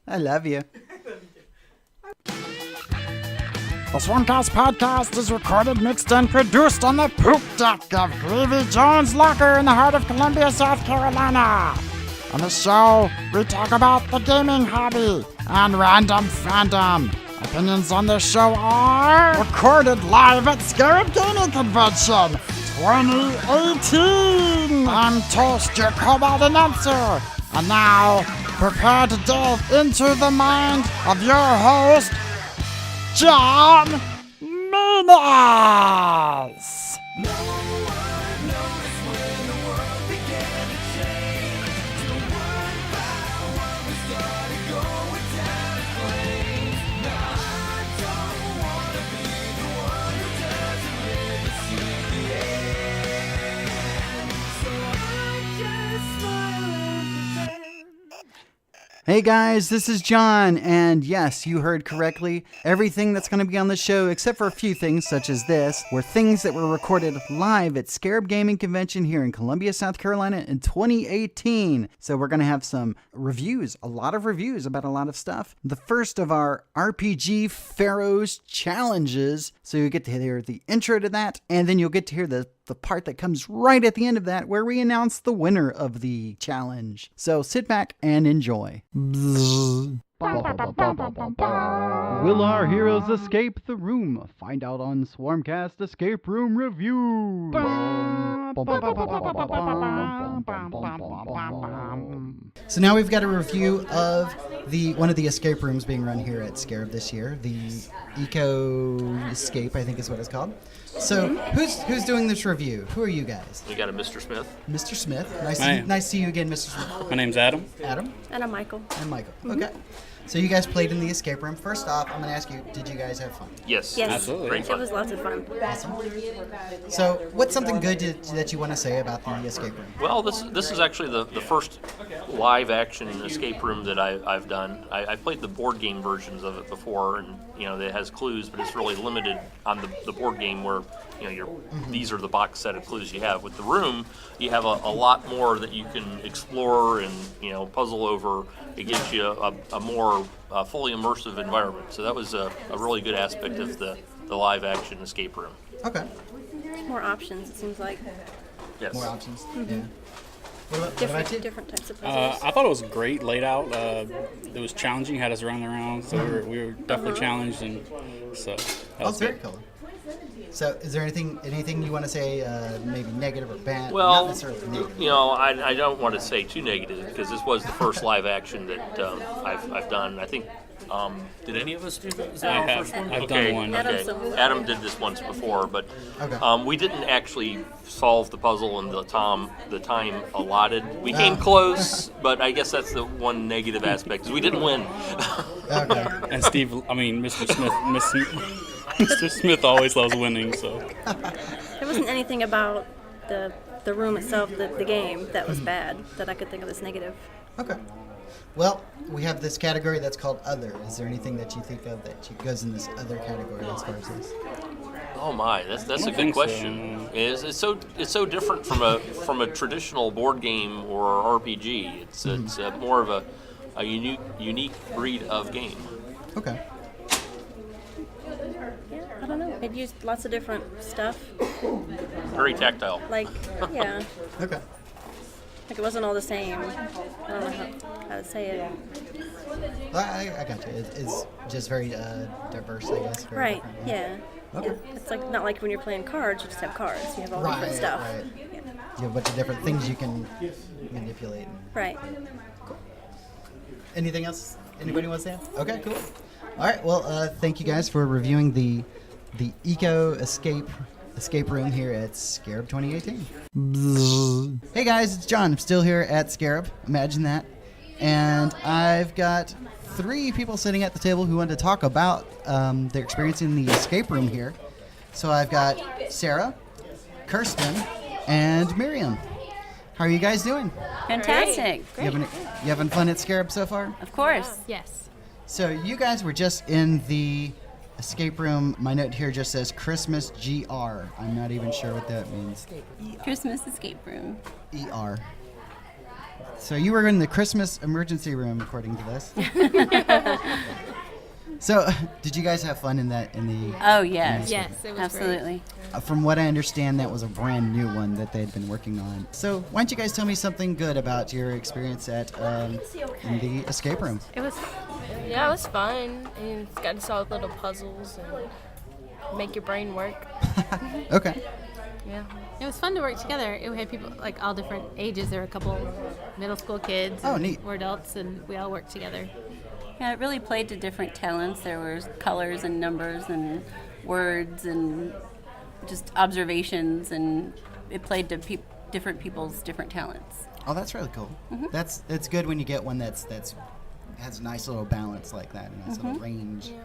I love you. The SwarmCast podcast is recorded, mixed, and produced on the poop deck of Gravy Jones' locker in the heart of Columbia, South Carolina. On the show, we talk about the gaming hobby and random fandom. Opinions on the show are recorded live at SCARAB Gaming Convention 2018. I'm Toast, your cobalt announcer. And now, prepare to delve into the mind of your host, John Minas. Hey guys, this is John, and yes, you heard correctly. Everything that's going to be on the show, except for a few things such as this, were things that were recorded live at SCARAB Gaming Convention here in Columbia, South Carolina in 2018. So we're going to have some reviews, a lot of reviews about a lot of stuff. The first of our RPG Pharaohs challenges. So you get to hear the intro to that, and then you'll get to hear the part that comes right at the end of that, where we announce the winner of the challenge. So sit back and enjoy. Will our heroes escape the room? Find out on SwarmCast Escape Room Review. So now we've got a review of one of the escape rooms being run here at SCARAB this year, the Eco Escape, I think is what it's called. So who's doing this review? Who are you guys? We got a Mr. Smith. Mr. Smith. Nice to see you again, Mr. Smith. My name's Adam. Adam? And I'm Michael. And Michael. Okay. So you guys played in the escape room. First off, I'm going to ask you, did you guys have fun? Yes. Absolutely. Great It fun. was lots of fun. Awesome. So what's something good that you want to say about the escape room? Well, this is actually the first live action escape room that I've done. I played the board game versions of it before, and it has clues, but it's really limited on the board game where these are the box set of clues you have. With the room, you have a lot more that you can explore and puzzle over. It gives you a more fully immersive environment. So that was a really good aspect of the live action escape room. Okay. More options, it seems like. Yes. More options. Yeah. What about you? Different types of puzzles. I thought it was great laid out. It was challenging, had us running around, so we were definitely challenged, and so that was very good. cool. So, is there anything you want to say, maybe negative or bad? Well, not necessarily negative. I don't want to say too negative because this was the first live action that I've done. I think. Did any of us do that? Is that our first one? I've done one. Okay. Adam did this once before, but Okay. we didn't actually solve the puzzle in the time allotted. We came close, but I guess that's the one negative aspect is we didn't win. Okay. And Mr. Smith, Mr. Smith always loves winning, so. There wasn't anything about the room itself, the game, that was bad that I could think of as negative. Okay. Well, we have this category that's called Other. Is there anything that you think of that goes in this other category as far as this? Oh my, that's a good think question. It's so different from a traditional board game or RPG. It's more of a unique breed of game. Okay. Yeah, I don't know. It used lots of different stuff. Very tactile. Like, yeah. Okay. Like it wasn't all the same. I don't know how to say it. I got you. It's just very diverse, I guess. Very Right, different, yeah. Okay. Yeah. It's like not like when you're playing cards, you just have cards. You have all different stuff. Right. Yeah. You have a bunch of different things you can manipulate. Right. Anything else anybody wants to add? Okay, cool. All right, well, thank you guys for reviewing the Eco Escape Room here at SCARAB 2018. Hey guys, it's John. I'm still here at SCARAB. Imagine that. And I've got 3 people sitting at the table who want to talk about their experience in the escape room here. So I've got Sarah, Kirsten, and Miriam. How are you guys doing? Fantastic. You having fun at SCARAB so far? Of course. Yes. So you guys were just in the escape room. My note here just says Christmas GR. I'm not even sure what that means. Christmas escape room. ER. So you were in the Christmas emergency room, according to this. So, did you guys have fun in the? Oh, yes. Yes, it was Absolutely. From what I understand, that was a brand new one that they had been working on. So, why don't you guys tell me something good about your experience at in the escape room? It was Yeah, it was fun. And you got to solve little puzzles and make your brain work. Okay. Yeah. It was fun to work together. We had people like all different ages. There were a couple middle school kids. Oh, and neat. We're adults, and we all worked together. Yeah, it really played to different talents. There were colors and numbers and words and just observations, and it played to different people's different talents. Oh, that's really cool. It's good when you get one that's has a nice little balance like that, a nice little range. Yeah.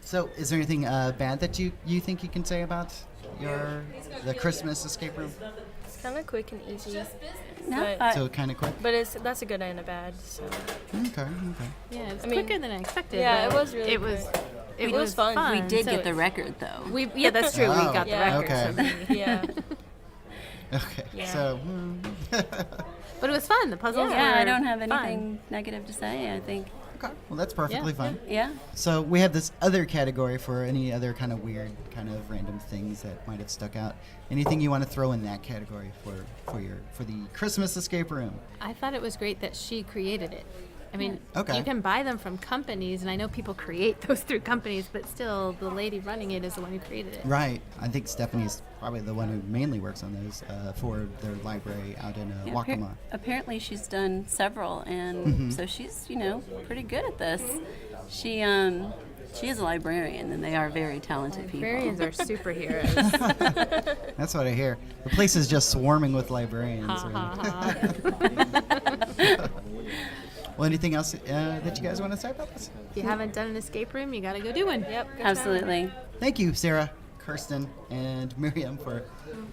So, is there anything bad that you think you can say about the Christmas escape room? It's kind of quick and easy. No, But, So kind of quick. but that's a good and a bad. So Okay. Yeah, it was I mean, quicker than I expected. yeah, but it was really It was. quick. It It was was fun. fun. we did so get the it- record, though. Yeah, that's true. Oh, We got the yeah. record. Okay. So yeah. Okay. Yeah. So. but it was fun. The puzzles. Yeah, were I don't have fun. anything negative to say, I think. Okay. Well, that's perfectly Yeah. fine. Yeah. So we have this other category for any other kind of weird, kind of random things that might have stuck out. Anything you want to throw in that category for the Christmas escape room? I thought it was great that she created it. I mean, Okay. you can buy them from companies, and I know people create those through companies, but still, the lady running it is the one who created it. Right. I think Stephanie's probably the one who mainly works on those for their library out in Yeah, Waccamaw. apparently she's done several, and so she's, pretty good at this. She is a librarian, and they are very talented people. Librarians are superheroes. That's what I hear. The place is just swarming with librarians. Ha, ha, ha. Well, anything else that you guys want to say about this? If you haven't done an escape room, you got to go do one. Yep. Good Absolutely. Thank you, Sarah, Kirsten, and Miriam for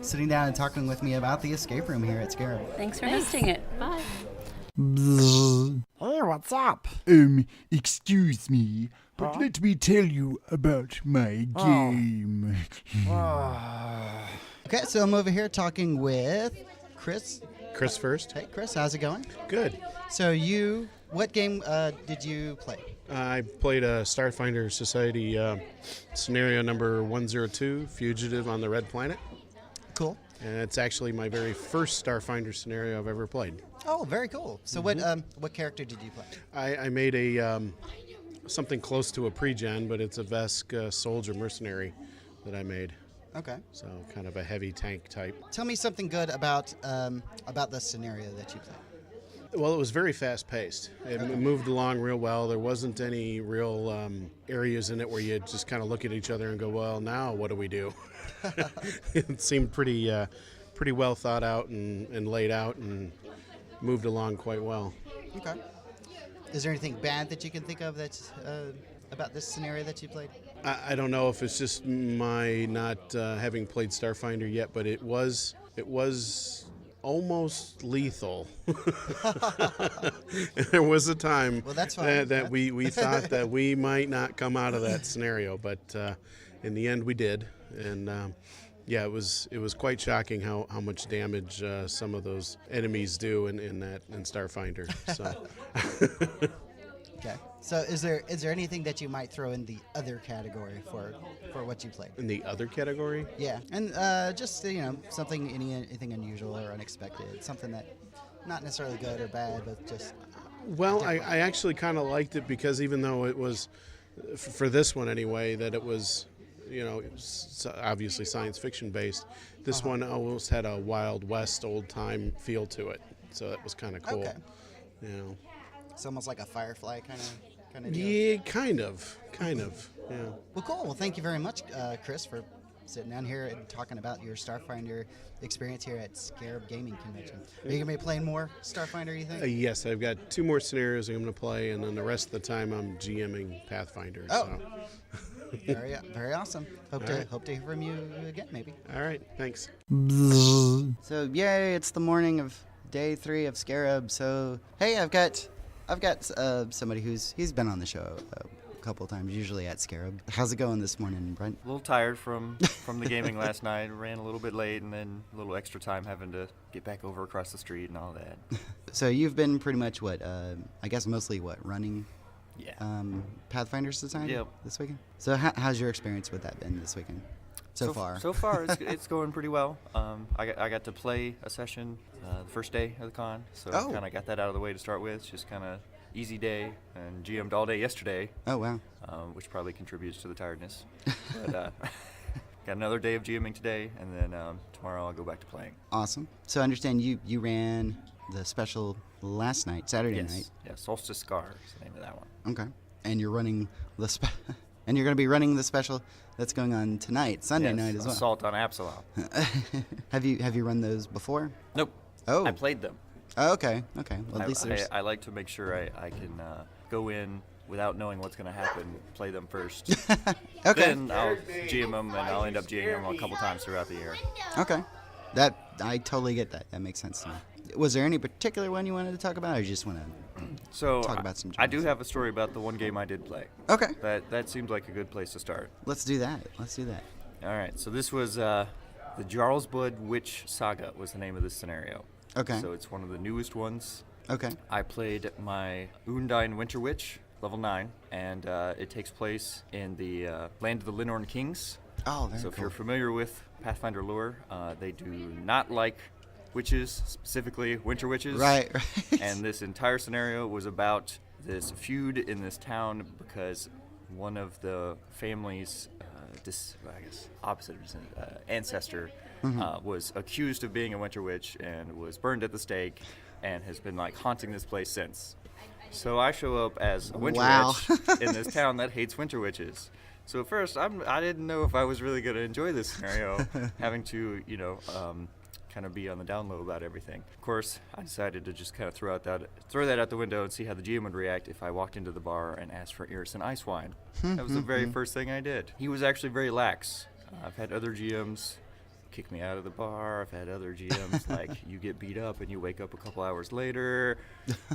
sitting down and talking with me about the escape room here at SCARAB. Thanks for hosting it. Bye. Hey, what's up? Excuse me, but let me tell you about my game. Okay, so I'm over here talking with Chris. Chris first. Hey, Chris, how's it going? Good. So what game did you play? I played a Starfinder Society scenario number 102, Fugitive on the Red Planet. Cool. And it's actually my very first Starfinder scenario I've ever played. Oh, very cool. So what character did you play? I made a something close to a pre-gen, but it's a Vesk soldier mercenary that I made. Okay. So kind of a heavy tank type. Tell me something good about the scenario that you played. Well, it was very fast-paced. It moved along real well. There wasn't any real areas in it where you just kind of look at each other and go, well, now what do we do? It seemed pretty well thought out and laid out and moved along quite well. Okay. Is there anything bad that you can think of that's about this scenario that you played? I don't know if it's just my not having played Starfinder yet, but it was almost lethal. There was a time that's fine. that we thought that we might not come out of that scenario, but in the end we did. And yeah, it was quite shocking how much damage some of those enemies do in Starfinder. So. Okay. So is there anything that you might throw in the other category for what you played? In the other category? Yeah, and just something anything unusual or unexpected, something that not necessarily good or bad, but just. Well, I actually kind of liked it because even though it was, for this one anyway, that it was, it was obviously science fiction based. This one almost had a Wild West old time feel to it, so that was kind of cool. Okay. It's almost like a Firefly kind of deal. Yeah, kind of. Yeah. Well, cool. Well, thank you very much, Chris, for sitting down here and talking about your Starfinder experience here at SCARAB Gaming Convention. Are you going to be playing more Starfinder, you think? Yes, I've got 2 more scenarios I'm going to play, and then the rest of the time I'm GMing Pathfinder. Oh. So. Very awesome. Hope to hear from you again, maybe. All right, thanks. So, yay, it's the morning of day 3 of SCARAB. So, hey, I've got somebody he's been on the show couple times, usually at SCARAB. How's it going this morning, Brent? A little tired from the gaming last night. Ran a little bit late, and then a little extra time having to get back over across the street and all that. So you've been pretty much I guess mostly running Yeah. Pathfinder Society Yep. this weekend? So how's your experience with that been this weekend so far? So far, it's going pretty well. I got to play a session the first day of the con, so kind of got that out of the way to start with. Just kind of easy day, and GM'd all day yesterday. Oh, wow. Which probably contributes to the tiredness. But got another day of GMing today, and then tomorrow I'll go back to playing. Awesome. So I understand you ran the special last night, Saturday night. Yeah, Solstice Scar is the name of that one. Okay. And you're running and you're going to be running the special that's going on tonight, Sunday night as well. Assault on Absalom. Have you run those before? Nope. Oh. I played them. Oh, okay. Well, at least there's... I like to make sure I can go in without knowing what's going to happen, play them first. Okay. Then I'll GM them, and I'll end up GMing them a couple times throughout the year. Okay. I totally get that. That makes sense to me. Was there any particular one you wanted to talk about, or you just want to talk about some I do genres? have a story about the one game I did play. Okay. That seems like a good place to start. Let's do that. All right, so this was the Jarlsbud Witch Saga was the name of this scenario. Okay. So it's one of the newest ones. Okay. I played my Undine Winter Witch, level 9, and it takes place in the land of the Linorn Kings. Oh, very So if cool. you're familiar with Pathfinder lore, they do not like witches, specifically winter witches. Right. And this entire scenario was about this feud in this town because one of the family's, opposite of descent, ancestor was accused of being a winter witch and was burned at the stake and has been haunting this place since. So I show up as a winter witch in this town that hates winter witches. So at first, I didn't know if I was really going to enjoy this scenario, having to, kind of be on the down low about everything. Of course, I decided to just kind of throw that out the window and see how the GM would react if I walked into the bar and asked for Iris and ice wine. That was the very first thing I did. He was actually very lax. I've had other GMs kick me out of the bar. I've had other GMs you get beat up and you wake up a couple hours later,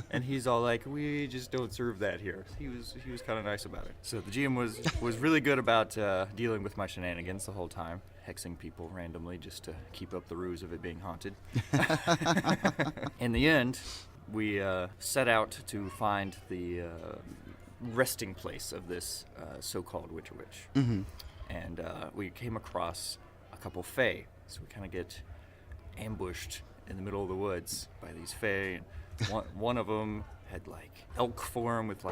and he's all like, "We just don't serve that here." He was kind of nice about it. So the GM was really good about dealing with my shenanigans the whole time, hexing people randomly just to keep up the ruse of it being haunted. In the end, we set out to find the resting place of this so-called Witcher Witch. Mm-hmm. And we came across a couple fae. So we kind of get ambushed in the middle of the woods by these fae. And one of them had elk form with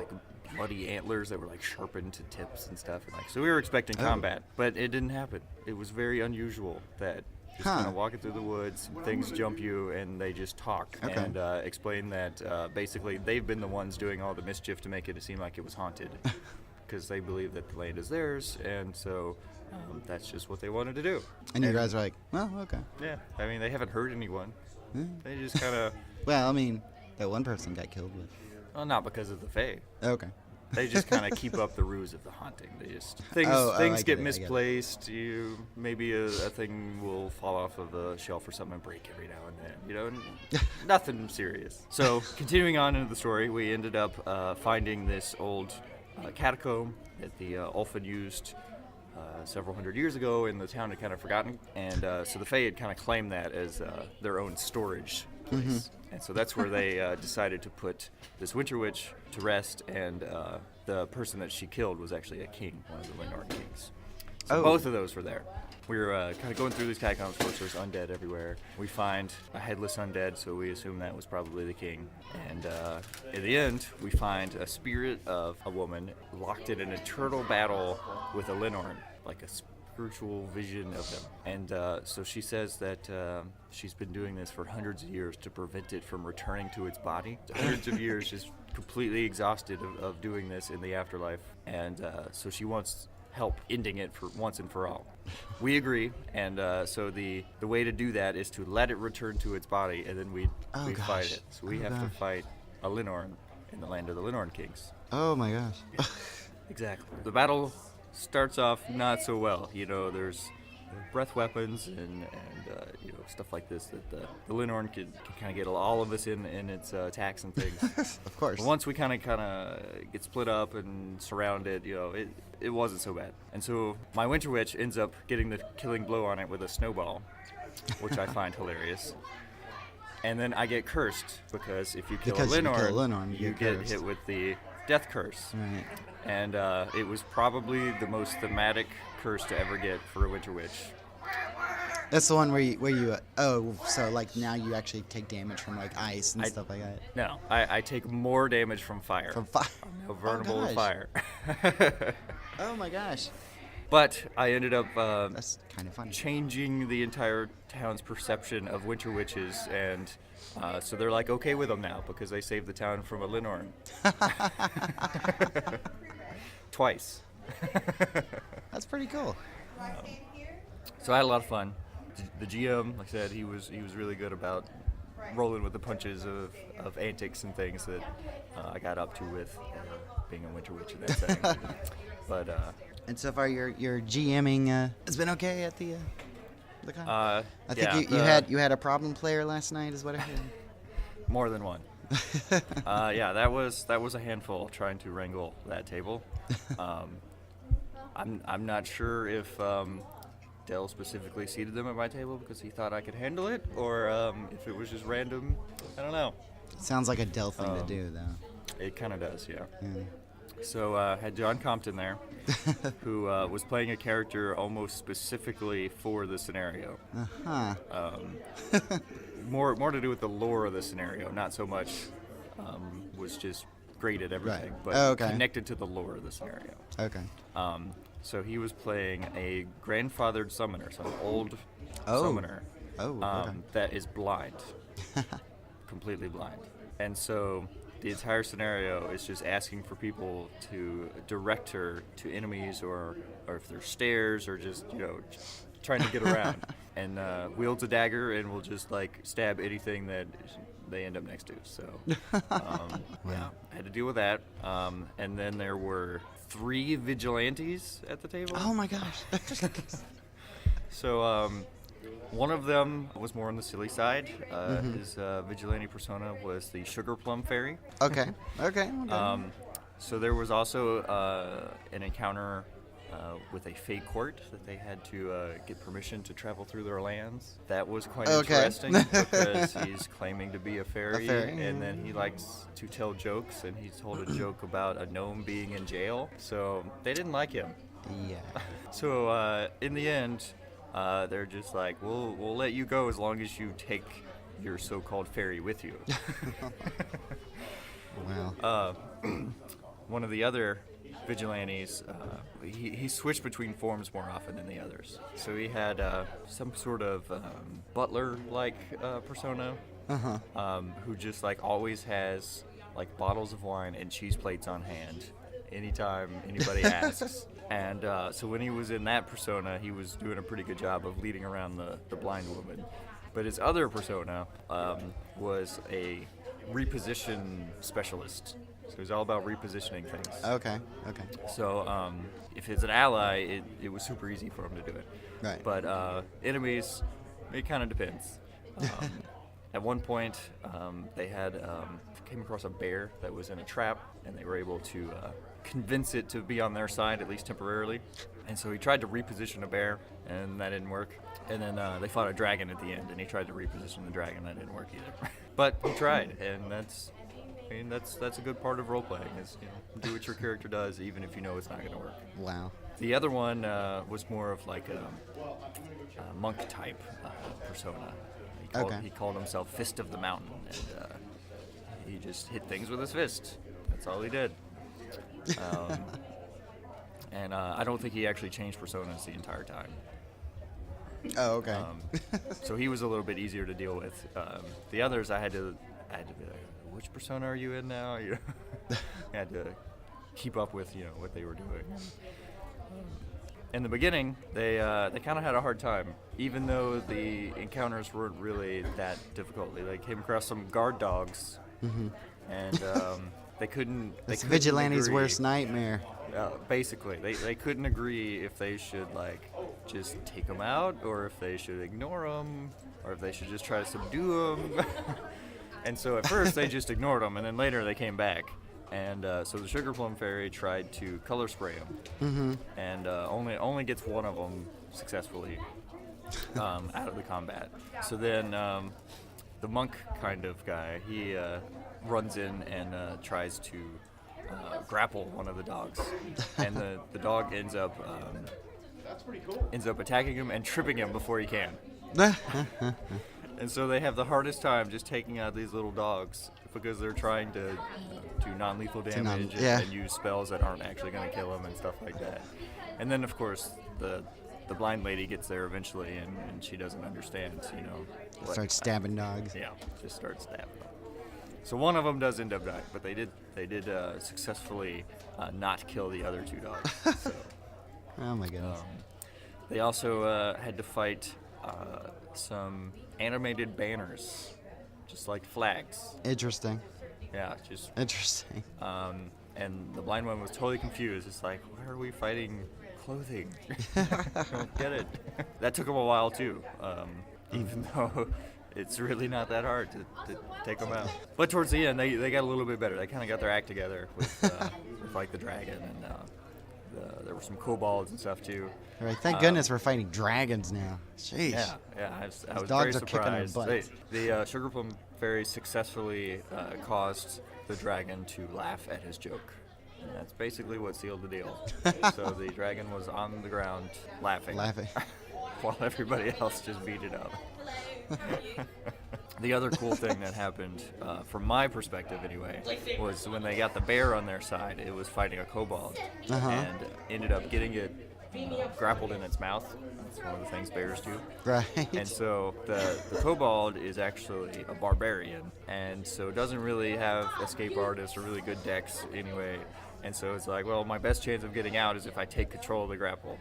bloody antlers that were sharpened to tips and stuff. And, so we were expecting combat, but it didn't happen. It was very unusual that just kind of walking through the woods, things jump you, and they just talk and explain that basically they've been the ones doing all the mischief to make it seem like it was haunted. Because they believe that the land is theirs, and so that's just what they wanted to do. And you guys are like, well, okay. Yeah, I mean, they haven't hurt anyone. They just kind of... Well, I mean, that one person got killed with. Well, not because of the fae. Okay. They just kind of keep up the ruse of the haunting. They just... Things get misplaced. Maybe a thing will fall off of a shelf or something and break every now and then. Nothing serious. So, continuing on into the story, we ended up finding this old... catacomb that the Ulfin used several hundred years ago, and the town had kind of forgotten, and so the Fae had kind of claimed that as their own storage place. And so that's where they decided to put this Winter Witch to rest, and the person that she killed was actually a king, one of the Linorn kings. So both of those were there. We were kind of going through these catacombs. Of course, there's undead everywhere. We find a headless undead, so we assume that was probably the king. And in the end, we find a spirit of a woman locked in an eternal battle with a Linorn, like a spiritual vision of them. And so she says that she's been doing this for hundreds of years to prevent it from returning to its body. Hundreds of years, just completely exhausted of doing this in the afterlife. And so she wants help ending it for once and for all. We agree, and so the way to do that is to let it return to its body, and then we fight it. So we have to fight a Linorn in the land of the Linorn kings. Oh my gosh. Exactly. The battle starts off not so well. There's breath weapons and stuff like this that the Linorn can kind of get all of us in its attacks and things. Of course. But once we kind of get split up and surrounded, it wasn't so bad. And so my Winter Witch ends up getting the killing blow on it with a snowball, which I find hilarious. And then I get cursed because if you kill a Linorn, you get hit with the death curse. Right. And it was probably the most thematic curse to ever get for a Winter Witch. That's the one where you so like now you actually take damage from like ice and stuff like that. No, I take more damage from fire. From fire. I'm vulnerable to fire. Oh my gosh. But I ended up that's kind of funny. Changing the entire town's perception of Winter Witches, and so they're like okay with them now because they saved the town from a Linorn. Twice. That's pretty cool. So I had a lot of fun. The GM, like I said, he was really good about rolling with the punches of antics and things that I got up to with being a Winter Witch in that setting. But and so far your GMing has been okay at the con? I think you had a problem player last night, is what I heard. More than one. That was a handful trying to wrangle that table. I'm not sure if Dell specifically seated them at my table because he thought I could handle it, or if it was just random. I don't know. Sounds like a Dell thing to do, though. It kind of does, yeah. So had John Compton there, who was playing a character almost specifically for the scenario. More to do with the lore of the scenario, not so much was just great at everything, but connected to the lore of the scenario. Okay. So he was playing a grandfathered summoner, some old summoner that is blind, completely blind. And so the entire scenario is just asking for people to direct her to enemies or if there's stairs or just, trying to get around. And wields a dagger and will just like stab anything that they end up next to. So I had to deal with that. And then there were 3 vigilantes at the table. Oh my gosh. So one of them was more on the silly side. His vigilante persona was the Sugar Plum Fairy. Okay. So there was also an encounter with a Fey court that they had to get permission to travel through their lands. That was quite interesting because he's claiming to be a fairy, and then he likes to tell jokes, and he told a joke about a gnome being in jail. So they didn't like him. Yeah. So in the end, they're just like, we'll let you go as long as you take your so-called fairy with you. Wow. One of the other vigilantes, he switched between forms more often than the others. So he had some sort of butler-like persona, who just like always has like bottles of wine and cheese plates on hand anytime anybody asks. And so when he was in that persona, he was doing a pretty good job of leading around the blind woman. But his other persona was a reposition specialist. So he's all about repositioning things. Okay. So if it's an ally, it was super easy for him to do it. Right. But enemies, it kind of depends. At one point, they came across a bear that was in a trap, and they were able to convince it to be on their side, at least temporarily. And so he tried to reposition a bear, and that didn't work. And then they fought a dragon at the end, and he tried to reposition the dragon. That didn't work either. But he tried, and that's a good part of role playing is do what your character does, even if you know it's not going to work. Wow. The other one was more of like a monk type persona. He called himself Fist of the Mountain, and he just hit things with his fist. That's all he did. And I don't think he actually changed personas the entire time. Oh, okay. So he was a little bit easier to deal with. The others, I had to be like, which persona are you in now? I had to keep up with what they were doing. In the beginning, they kind of had a hard time, even though the encounters weren't really that difficult. They came across some guard dogs, and they couldn't. It's Vigilante's worst nightmare. Basically, they couldn't agree if they should just take them out, or if they should ignore them, or if they should just try to subdue them. And so at first they just ignored them, and then later they came back. And so the Sugar Plum Fairy tried to color spray them, and only gets one of them successfully out of the combat. So then the monk kind of guy, he runs in and tries to grapple one of the dogs, and the dog ends up attacking him and tripping him before he can. And so they have the hardest time just taking out these little dogs because they're trying to do non-lethal damage and use spells that aren't actually going to kill them and stuff like that. And then, of course, the blind lady gets there eventually, and she doesn't understand, Start stabbing dogs. Yeah, just start stabbing them. So one of them does end up dying, but they did successfully not kill the other two dogs. So, oh my goodness. they also had to fight some animated banners, just like flags. Interesting. Yeah, just interesting. And the blind one was totally confused. It's like, why are we fighting clothing? I don't get it. That took him a while too, even though it's really not that hard to take them out. But towards the end, they got a little bit better. They kind of got their act together with like the dragon, and there were some kobolds and stuff too. All right, thank goodness we're fighting dragons now. Jeez. Yeah, I was very dogs are kicking our surprised. butts. The Sugar Plum Fairy successfully caused the dragon to laugh at his joke. And that's basically what sealed the deal. So the dragon was on the ground laughing. While everybody else just beat it up. The other cool thing that happened, from my perspective anyway, was when they got the bear on their side, it was fighting a kobold and ended up getting it grappled in its mouth. That's one of the things bears do. Right. And so the kobold is actually a barbarian, and so doesn't really have escape artists or really good decks anyway. And so it's like, well, my best chance of getting out is if I take control of the grapple.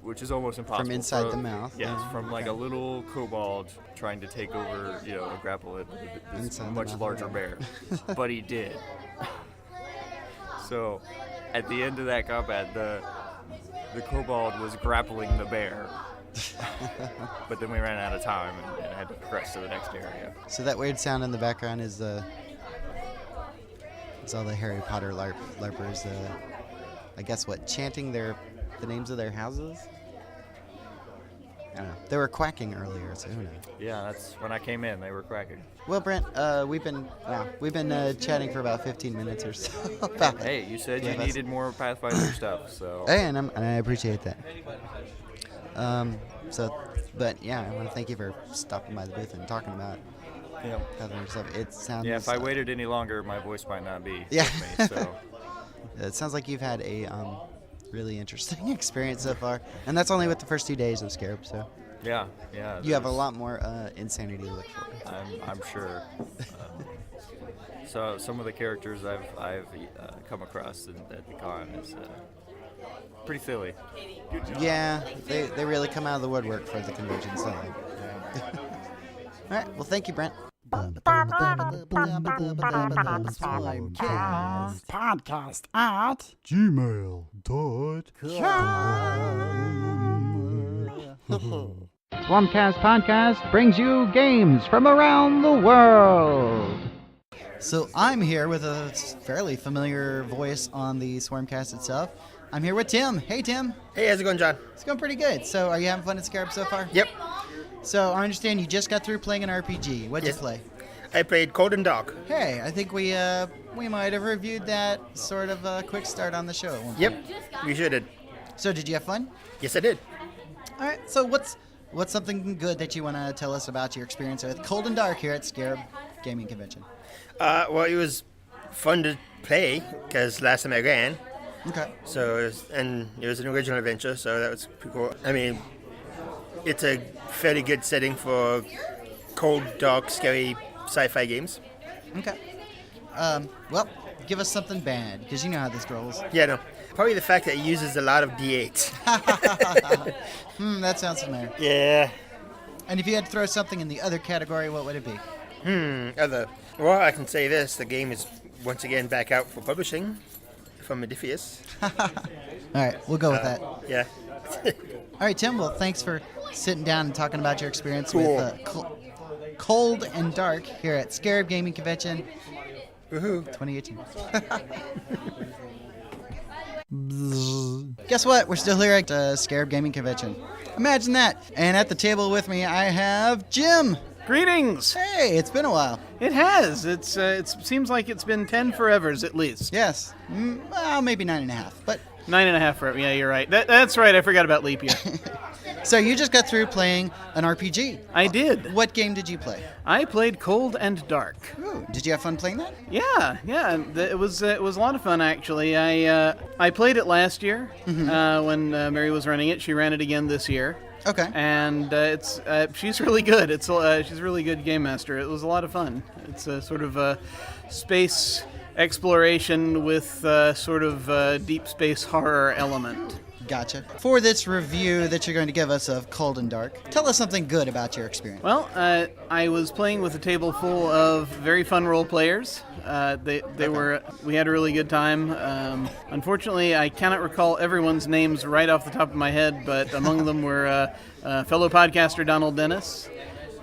Which is almost impossible. From inside the mouth. Yes, from like a little kobold trying to take over, a grapple with this much larger bear. But he did. So at the end of that combat, the kobold was grappling the bear. But then we ran out of time and had to progress to the next area. So that weird sound in the background is it's all the Harry Potter LARPers, I guess chanting the names of their houses? I don't know. They were quacking earlier, so who knows? Yeah, that's when I came in. They were quacking. Well, Brent, we've been chatting for about 15 minutes or so. Hey, you said you needed more Pathfinder stuff, so. Hey, and I appreciate that. But yeah, I want to thank you for stopping by the booth and talking about Pathfinder stuff. It sounds. Yeah, if I waited any longer, my voice might not be. Yeah. With me, so. It sounds like you've had a really interesting experience so far, and that's only with the first 2 days of SCARAB. So yeah. You have a lot more insanity to look for. I'm sure. So some of the characters I've come across at the con is pretty silly. Yeah, they really come out of the woodwork for the convention. So. All right. Well, thank you, Brent. Podcast at gmail.com. SwarmCast Podcast brings you games from around the world. So I'm here with a fairly familiar voice on the SwarmCast itself. I'm here with Tim. Hey, Tim. Hey, how's it going, John? It's going pretty good. So are you having fun at SCARAB so far? Yep. So I understand you just got through playing an RPG. What'd you play? I played Cold and Dark. Hey, I think we might have reviewed that sort of a quick start on the show at one point. Yep, we sure did. So did you have fun? Yes, I did. All right. So what's something good that you want to tell us about your experience with Cold and Dark here at SCARAB Gaming Convention? Well, it was fun to play because last time I ran. Okay. So it was an original adventure, so that was pretty cool. I mean, it's a fairly good setting for cold, dark, scary sci-fi games. Okay. Well, give us something bad, because you know how this rolls. Yeah, no. Probably the fact that it uses a lot of D8s. That sounds familiar. Yeah. And if you had to throw something in the other category, what would it be? Other. Well, I can say this. The game is once again back out for publishing from Modiphius. All right, we'll go with that. Yeah. It's All right, Tim. Well, thanks for sitting down and talking about your experience with Cold and Dark here at SCARAB Gaming Convention 2018. Guess what? We're still here at SCARAB Gaming Convention. Imagine that. And at the table with me, I have Jim. Greetings. Hey, it's been a while. It has. It seems like it's been 10 forevers at least. Yes. Well, maybe 9.5, but 9.5 forever. Yeah, you're right. That's right. I forgot about leap year. So you just got through playing an RPG. I did. What game did you play? I played Cold and Dark. Ooh, did you have fun playing that? Yeah. It was a lot of fun actually. I played it last year when Mary was running it. She ran it again this year. Okay. And she's really good. She's a really good game master. It was a lot of fun. It's a sort of a space exploration with sort of deep space horror element. Gotcha. For this review that you're going to give us of Cold and Dark, tell us something good about your experience. Well, I was playing with a table full of very fun role players. We had a really good time. Unfortunately, I cannot recall everyone's names right off the top of my head, but among them were fellow podcaster Donald Dennis,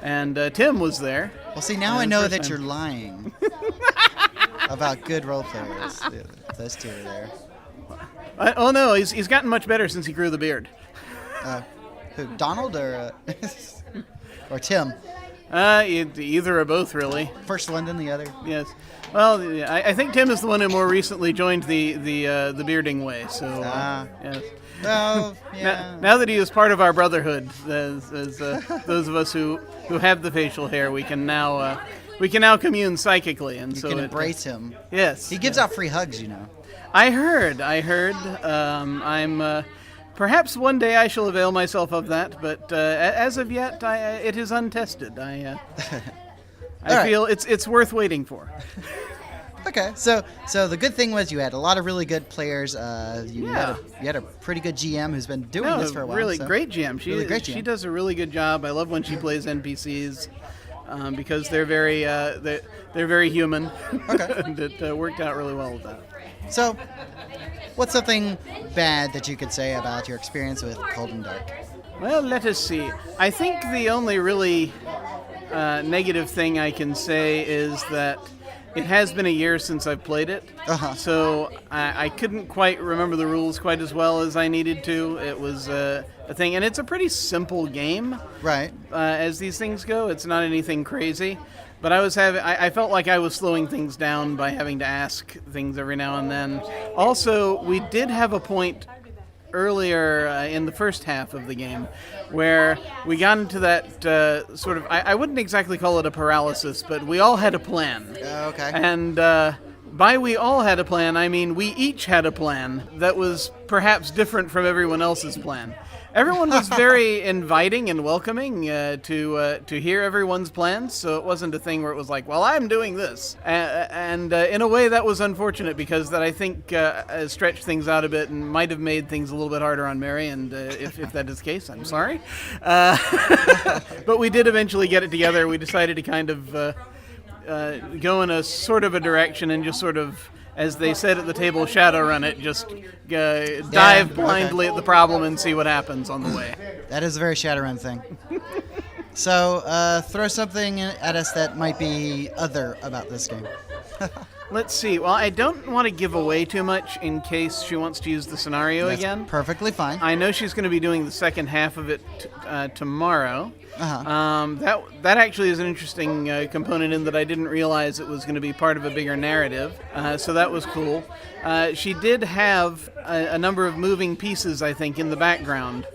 and Tim was there. Well, see, now I know that you're lying about good role players. Those two are there. Oh no, he's gotten much better since he grew the beard. Who, Donald or or Tim? Either or both, really. First one, then the other. Yes. Well, I think Tim is the one who more recently joined the bearding way. So yes. Well, yeah. Now that he is part of our brotherhood, as those of us who have the facial hair, we can now commune psychically, and you can embrace him. Yes. He gives out free hugs, you know. I heard. I'm perhaps one day I shall avail myself of that, but as of yet, it is untested. I feel it's worth waiting for. Okay, so the good thing was you had a lot of really good players. You had a pretty good GM who's been doing this for a while. Really great GM. She does a really good job. I love when she plays NPCs because they're very human. Okay, and it worked out really well with that. So, what's something bad that you could say about your experience with Cold and Dark? Well, let us see. I think the only really negative thing I can say is that it has been a year since I've played it, so I couldn't quite remember the rules quite as well as I needed to. It was a thing, and it's a pretty simple game, right? As these things go, it's not anything crazy. But I felt like I was slowing things down by having to ask things every now and then. Also, we did have a point earlier in the first half of the game where we got into that sort of, I wouldn't exactly call it a paralysis, but we all had a plan. Okay. And by we all had a plan, I mean we each had a plan that was perhaps different from everyone else's plan. Everyone was very inviting and welcoming to hear everyone's plans, so it wasn't a thing where it was like, well, I'm doing this. And in a way, that was unfortunate because that I think stretched things out a bit and might have made things a little bit harder on Mary, and if that is the case, I'm sorry. But we did eventually get it together. We decided to kind of go in a sort of a direction and just sort of, as they said at the table, Shadowrun it, just dive blindly at the problem and see what happens on the way. That is a very Shadowrun thing. So, throw something at us that might be other about this game. Let's see. Well, I don't want to give away too much in case she wants to use the scenario again. Perfectly fine. I know she's going to be doing the second half of it tomorrow. That actually is an interesting component in that I didn't realize it was going to be part of a bigger narrative, so that was cool. She did have a number of moving pieces, I think, in the background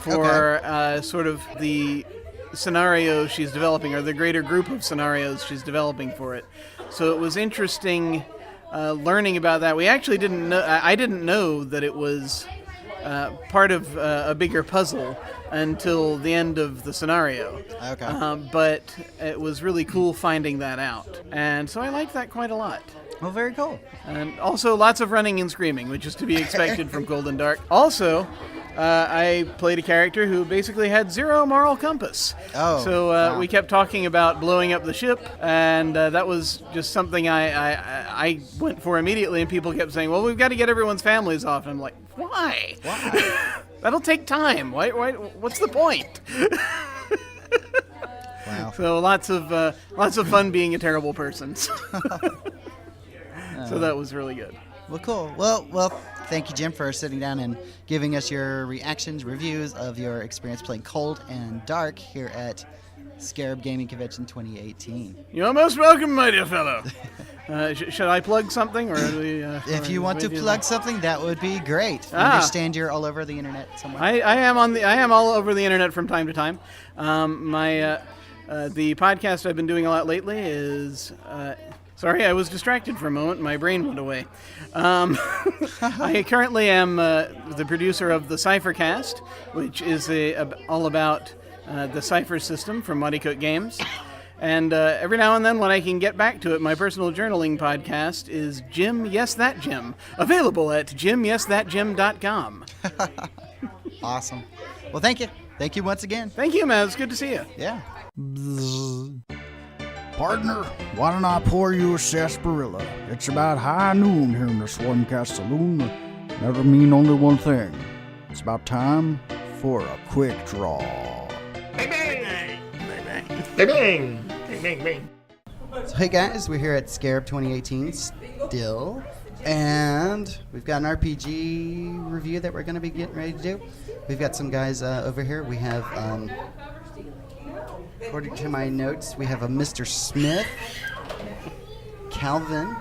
for sort of the scenario she's developing, or the greater group of scenarios she's developing for it. So it was interesting learning about that. We actually didn't know. I didn't know that it was part of a bigger puzzle until the end of the scenario. Okay. But it was really cool finding that out. And so I liked that quite a lot. Well, very cool. And also lots of running and screaming, which is to be expected from Cold and Dark. Also, I played a character who basically had zero moral compass. Oh. So wow. We kept talking about blowing up the ship, and that was just something I went for immediately, and people kept saying, well, we've got to get everyone's families off. And I'm like, why? That'll take time. Why, what's the point? Wow. So lots of fun being a terrible person. So that was really good. Well, cool. Well, thank you, Jim, for sitting down and giving us your reactions, reviews of your experience playing Cold and Dark here at SCARAB Gaming Convention 2018. You're most welcome, my dear fellow. Should I plug something, or if you want to plug something, that would be great. I understand you're all over the internet somewhere. I am all over the internet from time to time. The podcast I've been doing a lot lately is. Sorry, I was distracted for a moment. My brain went away. I currently am the producer of the SwarmCast, which is all about the Cypher system from Muddy Cook Games. And every now and then, when I can get back to it, my personal journaling podcast is Jim Yes That Jim, available at jimyesthatjim.com. Awesome. Well, thank you. Thank you once again. Thank you, man. It's good to see you. Yeah. Partner, why don't I pour you a sarsaparilla? It's about high noon here in the SwarmCast saloon. That'll mean only one thing. It's about time for a quick draw. Bang, bang! Bang, bang! Bang, bang! Bang, bang, bang! So, hey guys, we're here at SCARAB 2018 still, and we've got an RPG review that we're going to be getting ready to do. We've got some guys over here. We have, according to my notes, we have a Mr. Smith, Calvin,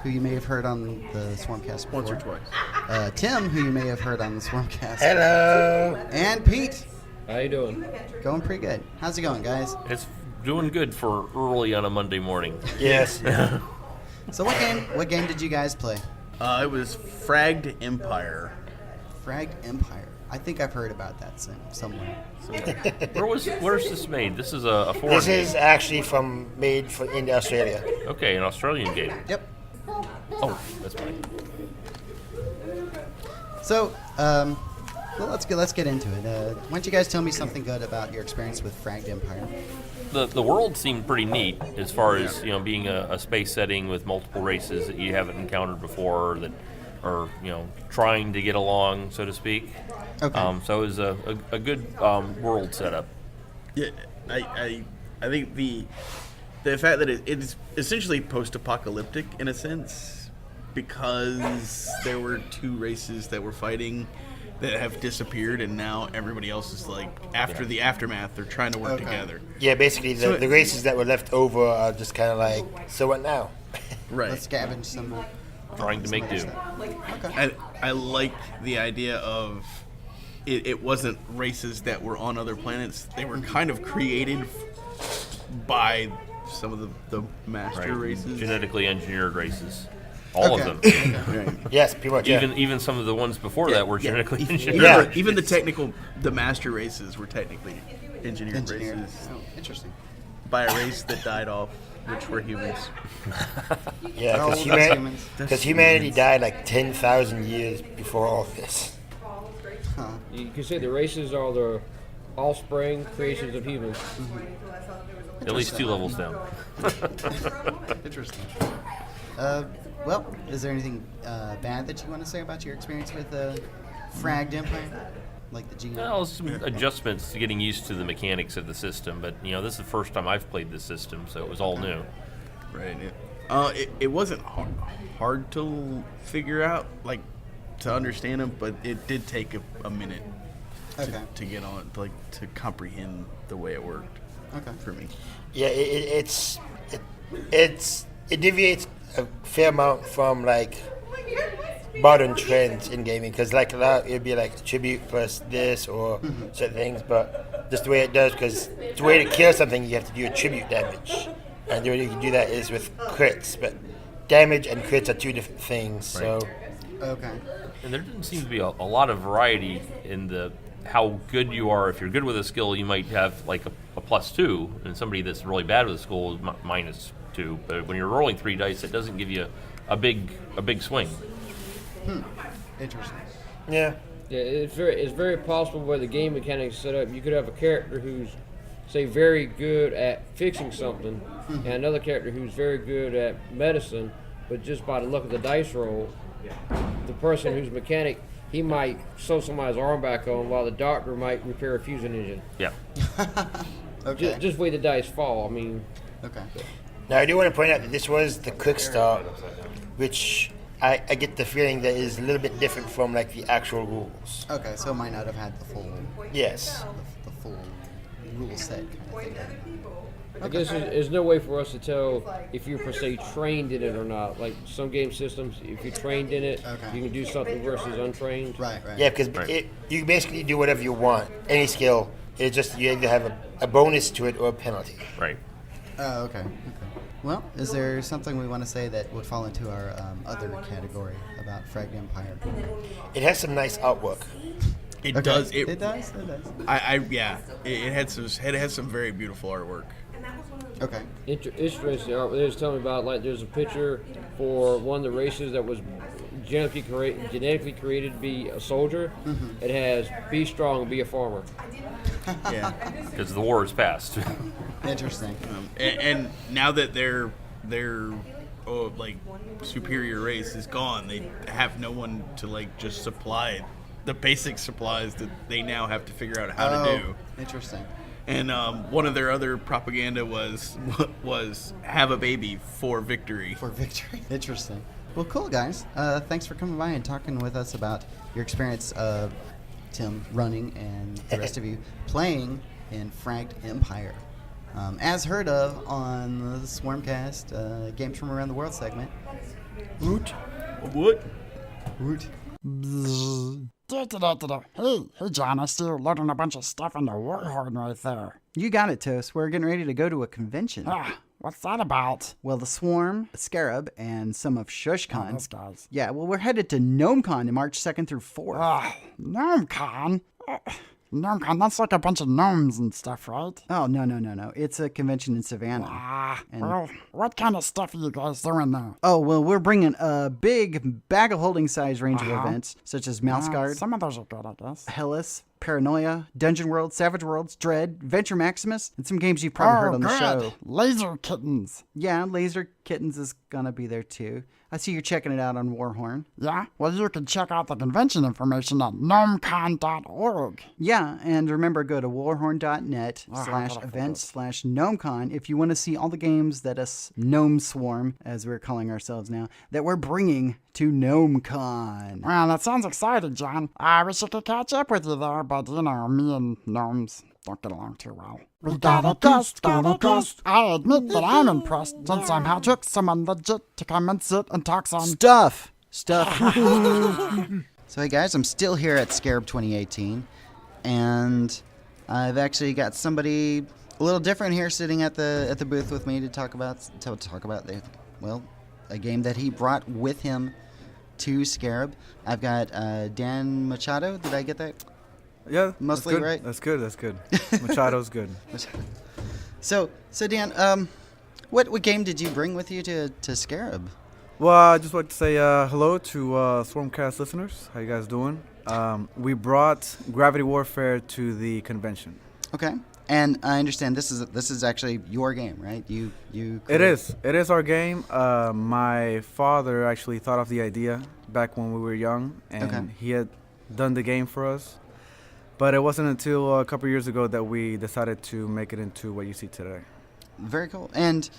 who you may have heard on the SwarmCast before. Once or twice. Tim, who you may have heard on the SwarmCast. Hello! And Pete. How you doing? Going pretty good. How's it going, guys? It's doing good for early on a Monday morning. Yes. So what game did you guys play? It was Fragged Empire. Fragged Empire. I think I've heard about that somewhere. Where's this made? This is a foreign This game. is actually in Australia. Okay, an Australian game. Yep. Oh, that's fine. So, well, let's get into it. Why don't you guys tell me something good about your experience with Fragged Empire? The world seemed pretty neat as far as being a space setting with multiple races that you haven't encountered before that are trying to get along, so to speak. Okay. So it was a good world setup. Yeah, I think the fact that it's essentially post-apocalyptic in a sense, because there were two races that were fighting that have disappeared, and now everybody else is after the aftermath, they're trying to work together. Yeah, basically the races that were left over are just kind of like, so what now? Right. Let's scavenge some. Trying to make do. Okay. I like the idea of it wasn't races that were on other planets. They were kind of created by some of the master races. Genetically engineered races. All of them. Right. Yes, pretty much. Even some of the ones before that were genetically engineered. Yeah. Even the master races were technically engineered races. Oh, interesting. By a race that died off, which were humans. Yeah, because humanity died like 10,000 years before all of this. Huh. You can say the races are the offspring creations of humans. Mm-hmm. At least 2 levels down. Interesting. Well, is there anything bad that you want to say about your experience with Fragged Empire? Like the GM? Well, some adjustments to getting used to the mechanics of the system, but this is the first time I've played this system, so it was all new. Right. It wasn't hard to figure out, to understand them, but it did take a minute to get on, to comprehend the way it worked. Okay. For me. Yeah, it deviates a fair amount from modern trends in gaming, because it'd be tribute plus this or certain things, but just the way it does, because the way to kill something you have to do a tribute damage, and the way you can do that is with crits, but damage and crits are 2 different things. Right. So okay. And there didn't seem to be a lot of variety in how good you are. If you're good with a skill, you might have a +2, and somebody that's really bad with a skill is -2. But when you're rolling 3 dice, it doesn't give you a big swing. Interesting. yeah. Yeah, it's very possible where the game mechanics set up. You could have a character who's, say, very good at fixing something, and another character who's very good at medicine, but just by the luck of the dice roll, the person whose mechanic he might sew somebody's arm back on, while the doctor might repair a fusion engine. Yeah. Okay. Just way the dice fall. I mean. Okay. Now I do want to point out that this was the quick start, which I get the feeling that is a little bit different from like the actual rules. Okay, so it might not have had the full. Yes. The full rule set kind of thing. I guess there's no way for us to tell if you're per se trained in it or not. Like some game systems, if you're trained in it, you can do something versus untrained. Right. Yeah, because you basically do whatever you want, any skill. It's just you either have a bonus to it or a penalty. Right. Oh, okay. Well, is there something we want to say that would fall into our other category about Fragged Empire? It has some nice artwork. It does. It does. Yeah. It had some very beautiful artwork. Okay. Interesting. They was telling me about, like, there's a picture for one of the races that was genetically created to be a soldier. It has be strong, be a farmer. Yeah. Because the war is past. Interesting. And now that their like superior race is gone, they have no one to like just supply the basic supplies that they now have to figure out how to do. Interesting. And one of their other propaganda was have a baby for victory. For victory. Interesting. Well, cool, guys. Thanks for coming by and talking with us about your experience, Tim, running, and the rest of you playing in Fragged Empire. As heard of on the SwarmCast Games from Around the World segment. Woot. Hey, John, I see you're loading a bunch of stuff into Warhorn right there. You got it, Toast. We're getting ready to go to a convention. What's that about? Well, the Swarm, SCARAB, and some of ShushCon. Those guys. Yeah, well, we're headed to GnomeCon in March 2nd through 4th. GnomeCon? GnomeCon, that's like a bunch of gnomes and stuff, right? Oh, no. It's a convention in Savannah. Well, what kind of stuff are you guys doing there? Oh, well, we're bringing a big bag of holding size range of events, such as Mouse Guard. Some of those are good, I guess. Hellas, Paranoia, Dungeon World, Savage Worlds, Dread, Venture Maximus, and some games you've probably heard on the show. Laser Kittens. Yeah, Laser Kittens is gonna be there too. I see you're checking it out on Warhorn. Yeah? Well, you can check out the convention information at gnomecon.org. Yeah, and remember, go to warhorn.net/events/gnomecon if you want to see all the games that us Gnome Swarm, as we're calling ourselves now, that we're bringing to GnomeCon. Well, that sounds exciting, John. I wish I could catch up with you there, but, you know, me and gnomes don't get along too well. We got a guest. I admit that I'm impressed and somehow took someone legit to come and sit and talk some stuff. So hey guys, I'm still here at SCARAB 2018, and I've actually got somebody a little different here sitting at the booth with me to talk about a game that he brought with him to SCARAB. I've got Dan Machado. Did I get that? Yeah, mostly right. That's good. Machado's good. So Dan, what game did you bring with you to SCARAB? Well, I just want to say hello to SwarmCast listeners. How you guys doing? We brought Gravity Warfare to the convention. Okay, and I understand this is actually your game, right? You. It is our game. My father actually thought of the idea back when we were young, and he had done the game for us. But it wasn't until a couple years ago that we decided to make it into what you see today. Very cool. And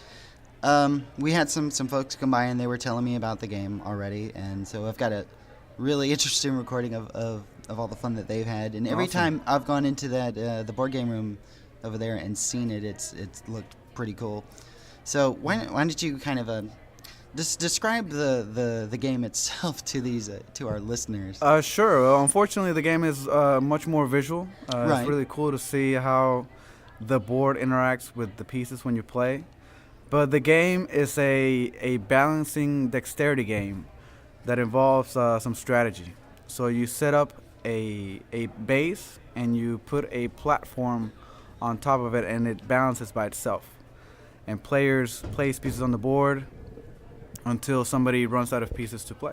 we had some folks come by and they were telling me about the game already. And so I've got a really interesting recording of all the fun that they've had. And every time I've gone into that the board game room over there and seen it, it's looked pretty cool. So why don't you kind of just describe the game itself to our listeners? Sure. Well, unfortunately, the game is much more visual. Right. It's really cool to see how the board interacts with the pieces when you play. But the game is a balancing dexterity game that involves some strategy. So you set up a base and you put a platform on top of it, and it balances by itself. And players place pieces on the board until somebody runs out of pieces to play.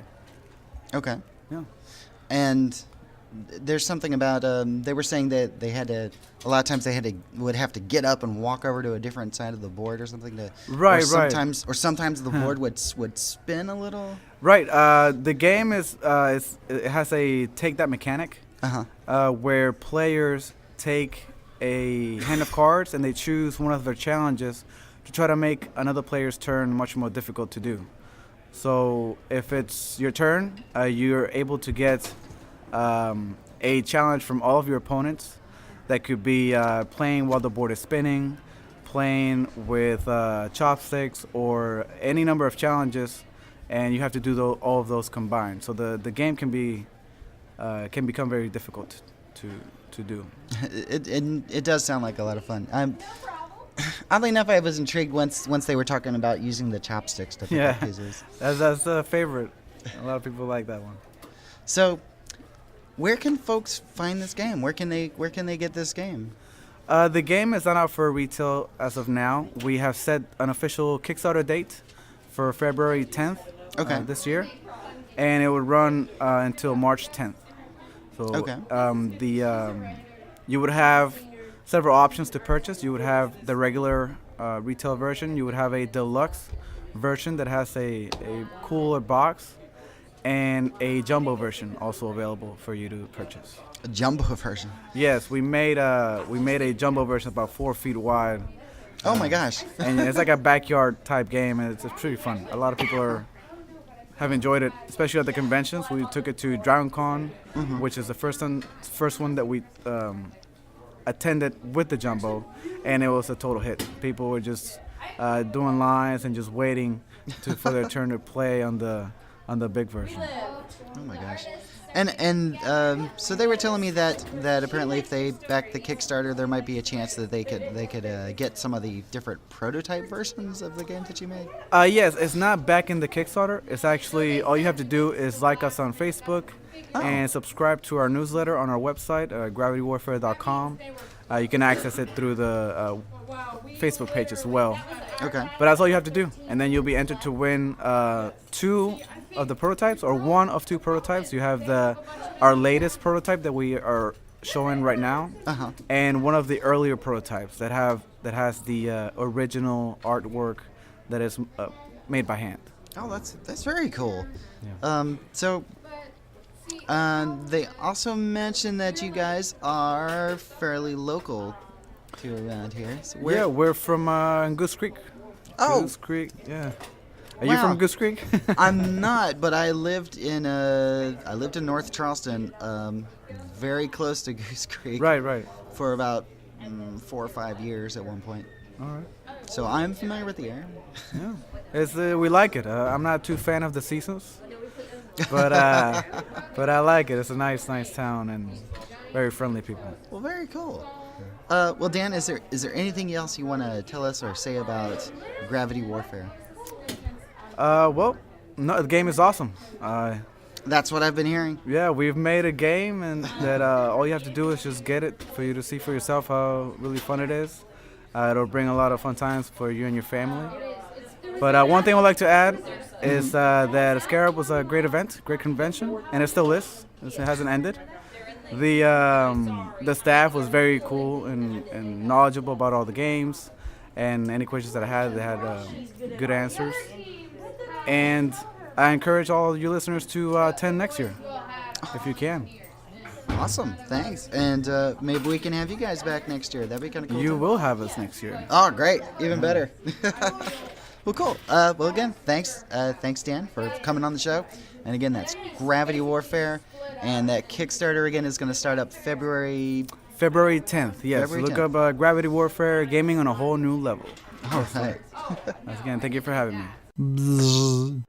Okay. Yeah. And there's something about they were saying that they had to a lot of times would have to get up and walk over to a different side of the board or something to right. Or sometimes the board would spin a little. Right. The game it has a take that mechanic where players take a hand of cards and they choose one of their challenges to try to make another player's turn much more difficult to do. So if it's your turn, you're able to get a challenge from all of your opponents. That could be playing while the board is spinning, playing with chopsticks, or any number of challenges, and you have to do all of those combined. So the game can become very difficult to do. It does sound like a lot of fun. Oddly enough, I was intrigued once they were talking about using the chopsticks to pick up pieces. That's a favorite. A lot of people like that one. So, where can folks find this game? Where can they get this game? The game is not out for retail as of now. We have set an official Kickstarter date for February 10th this year, and it would run until March 10th. So you would have several options to purchase. You would have the regular retail version. You would have a deluxe version that has a cooler box, and a jumbo version also available for you to purchase. A jumbo version? Yes, we made a jumbo version about 4 feet wide. Oh my gosh! And it's like a backyard type game, and it's pretty fun. A lot of people have enjoyed it, especially at the conventions. We took it to DragonCon, which is the first one that we attended with the jumbo, and it was a total hit. People were just doing lines and just waiting for their turn to play on the big version. Oh my gosh! And so they were telling me that apparently if they back the Kickstarter, there might be a chance that they could get some of the different prototype versions of the games that you made. Yes, it's not back in the Kickstarter. It's actually all you have to do is like us on Facebook and subscribe to our newsletter on our website, gravitywarfare.com. You can access it through the Facebook page as well. Okay. But that's all you have to do, and then you'll be entered to win 2 of the prototypes, or 1 of 2 prototypes. You have our latest prototype that we are showing right now, and one of the earlier prototypes that has the original artwork that is made by hand. Oh, that's very cool. Yeah. So they also mentioned that you guys are fairly local to around here. So we're from Goose Creek. Oh, Goose Creek, yeah. Are you from Goose Creek? I'm not, but I lived in North Charleston, very close to Goose Creek. Right. For about 4 or 5 years at one point. All right. So I'm familiar with the area. Yeah, we like it. I'm not too fan of the seasons, but I like it. It's a nice town and very friendly people. Well, very cool. Well, Dan, is there anything else you want to tell us or say about Gravity Warfare? Well, no, the game is awesome. That's what I've been hearing. Yeah, we've made a game, and that all you have to do is just get it for you to see for yourself how really fun it is. It'll bring a lot of fun times for you and your family. But one thing I'd like to add is that SCARAB was a great event, great convention, and it still is. It hasn't ended. The staff was very cool and knowledgeable about all the games, and any questions that I had, they had good answers. And I encourage all you listeners to attend next year, if you can. Awesome, thanks. And maybe we can have you guys back next year. That'd be kind of cool. You will have us next year. Oh, great. Even better. Well, cool. Well, again, thanks. Thanks, Dan, for coming on the show. And again, that's Gravity Warfare. And that Kickstarter, again, is going to start up February 10th, yes. February Look 10th. up Gravity Warfare, gaming on a whole new level. All right. Again, thank you for having me.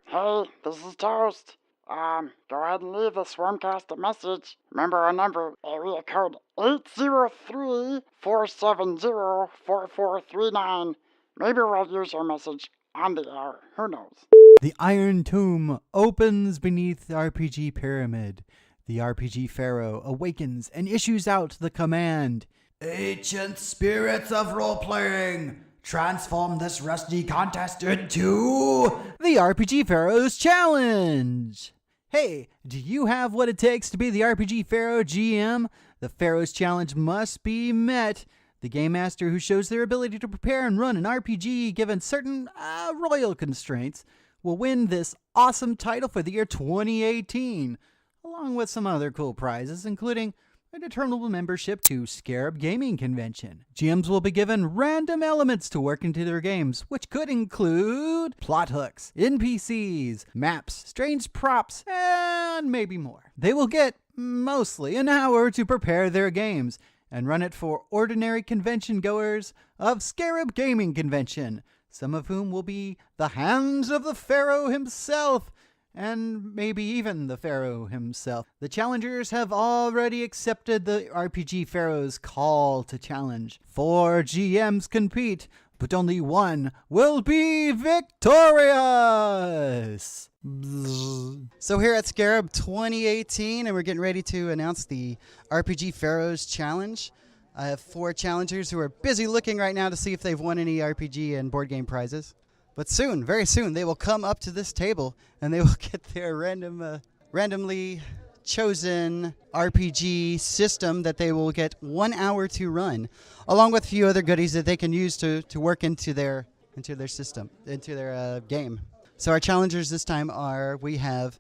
Hey, this is Toast. Go ahead and leave the SwarmCast a message. Remember our number, area code 803-470-4439. Maybe we'll use your message on the air. Who knows? The Iron Tomb opens beneath the RPG Pyramid. The RPG Pharaoh awakens and issues out the command, "Ancient spirits of role-playing, transform this rusty contest into the RPG Pharaoh's Challenge." Hey, do you have what it takes to be the RPG Pharaoh GM? The Pharaoh's Challenge must be met. The Game Master who shows their ability to prepare and run an RPG given certain royal constraints will win this awesome title for the year 2018, along with some other cool prizes, including a determinable membership to SCARAB Gaming Convention. GMs will be given random elements to work into their games, which could include plot hooks, NPCs, maps, strange props, and maybe more. They will get mostly an hour to prepare their games and run it for ordinary convention goers of SCARAB Gaming Convention, some of whom will be the hands of the Pharaoh himself, and maybe even the Pharaoh himself. The challengers have already accepted the RPG Pharaoh's call to challenge. 4 GMs compete, but only one will be victorious. So here at SCARAB 2018, and we're getting ready to announce the RPG Pharaoh's Challenge. I have 4 challengers who are busy looking right now to see if they've won any RPG and board game prizes. But soon, very soon, they will come up to this table and they will get their randomly chosen RPG system that they will get 1 hour to run, along with a few other goodies that they can use to work into their system, into their game. So our challengers this time we have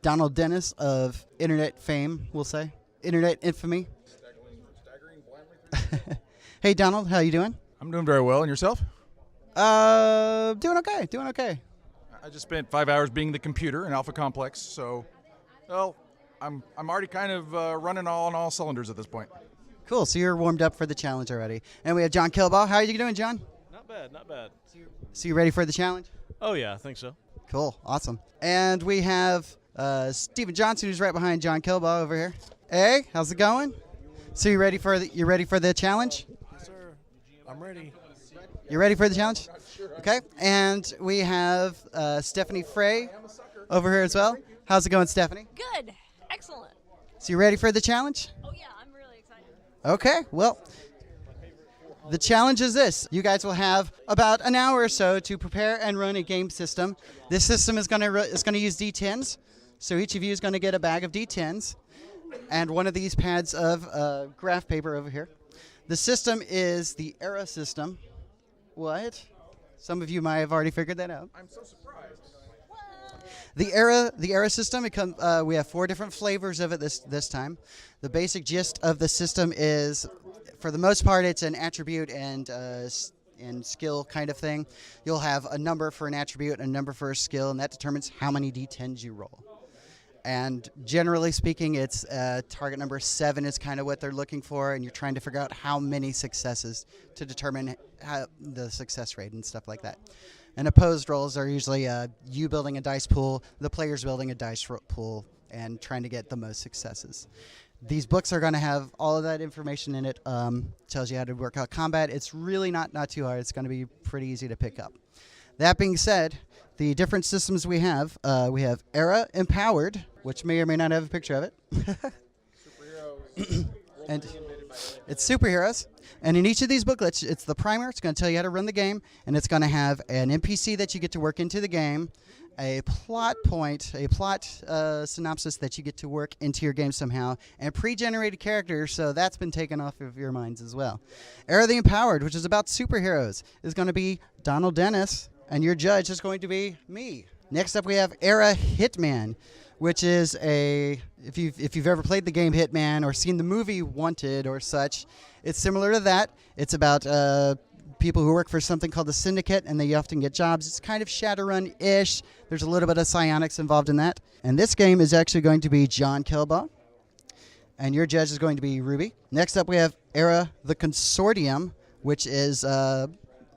Donald Dennis of internet fame, we'll say, internet infamy. Hey Donald, how you doing? I'm doing very well, and yourself? Doing okay. I just spent 5 hours being the computer in Alpha Complex, so, well, I'm already kind of running on all cylinders at this point. Cool, so you're warmed up for the challenge already. And we have John Kilbaugh. How are you doing, John? Not bad. So you ready for the challenge? Oh yeah, I think so. Cool, awesome. And we have Stephen Johnson, who's right behind John Kilbaugh over here. Hey, how's it going? So you ready for the challenge? Yes, sir. I'm ready. You ready for the challenge? Okay. And we have Stephanie Frey over here as well. How's it going, Stephanie? Good. Excellent. So you ready for the challenge? Oh, yeah. I'm really excited. Okay. Well, the challenge is this. You guys will have about an hour or so to prepare and run a game system. This system is going to use D10s. So each of you is going to get a bag of D10s and one of these pads of graph paper over here. The system is the ERA system. What? Some of you might have already figured that out. I'm so surprised. The ERA system, we have 4 different flavors of it this time. The basic gist of the system is, for the most part, it's an attribute and skill kind of thing. You'll have a number for an attribute and a number for a skill, and that determines how many D10s you roll. And generally speaking, it's target number 7 is kind of what they're looking for, and you're trying to figure out how many successes to determine the success rate and stuff like that. And opposed rolls are usually you building a dice pool, the players building a dice pool, and trying to get the most successes. These books are going to have all of that information in it. Tells you how to work out combat. It's really not too hard. It's going to be pretty easy to pick up. That being said, the different systems we have ERA Empowered, which may or may not have a picture of it. And it's superheroes. And in each of these booklets, it's the primer. It's going to tell you how to run the game, and it's going to have an NPC that you get to work into the game, a plot synopsis that you get to work into your game somehow, and pre-generated characters, so that's been taken off of your minds as well. ERA the Empowered, which is about superheroes, is going to be Donald Dennis, and your judge is going to be me. Next up, we have ERA Hitman, which is if you've ever played the game Hitman or seen the movie Wanted or such, it's similar to that. It's about people who work for something called the Syndicate, and they often get jobs. It's kind of Shadowrun-ish. There's a little bit of psionics involved in that. And this game is actually going to be John Kilbaugh, and your judge is going to be Ruby. Next up, we have ERA the Consortium, which is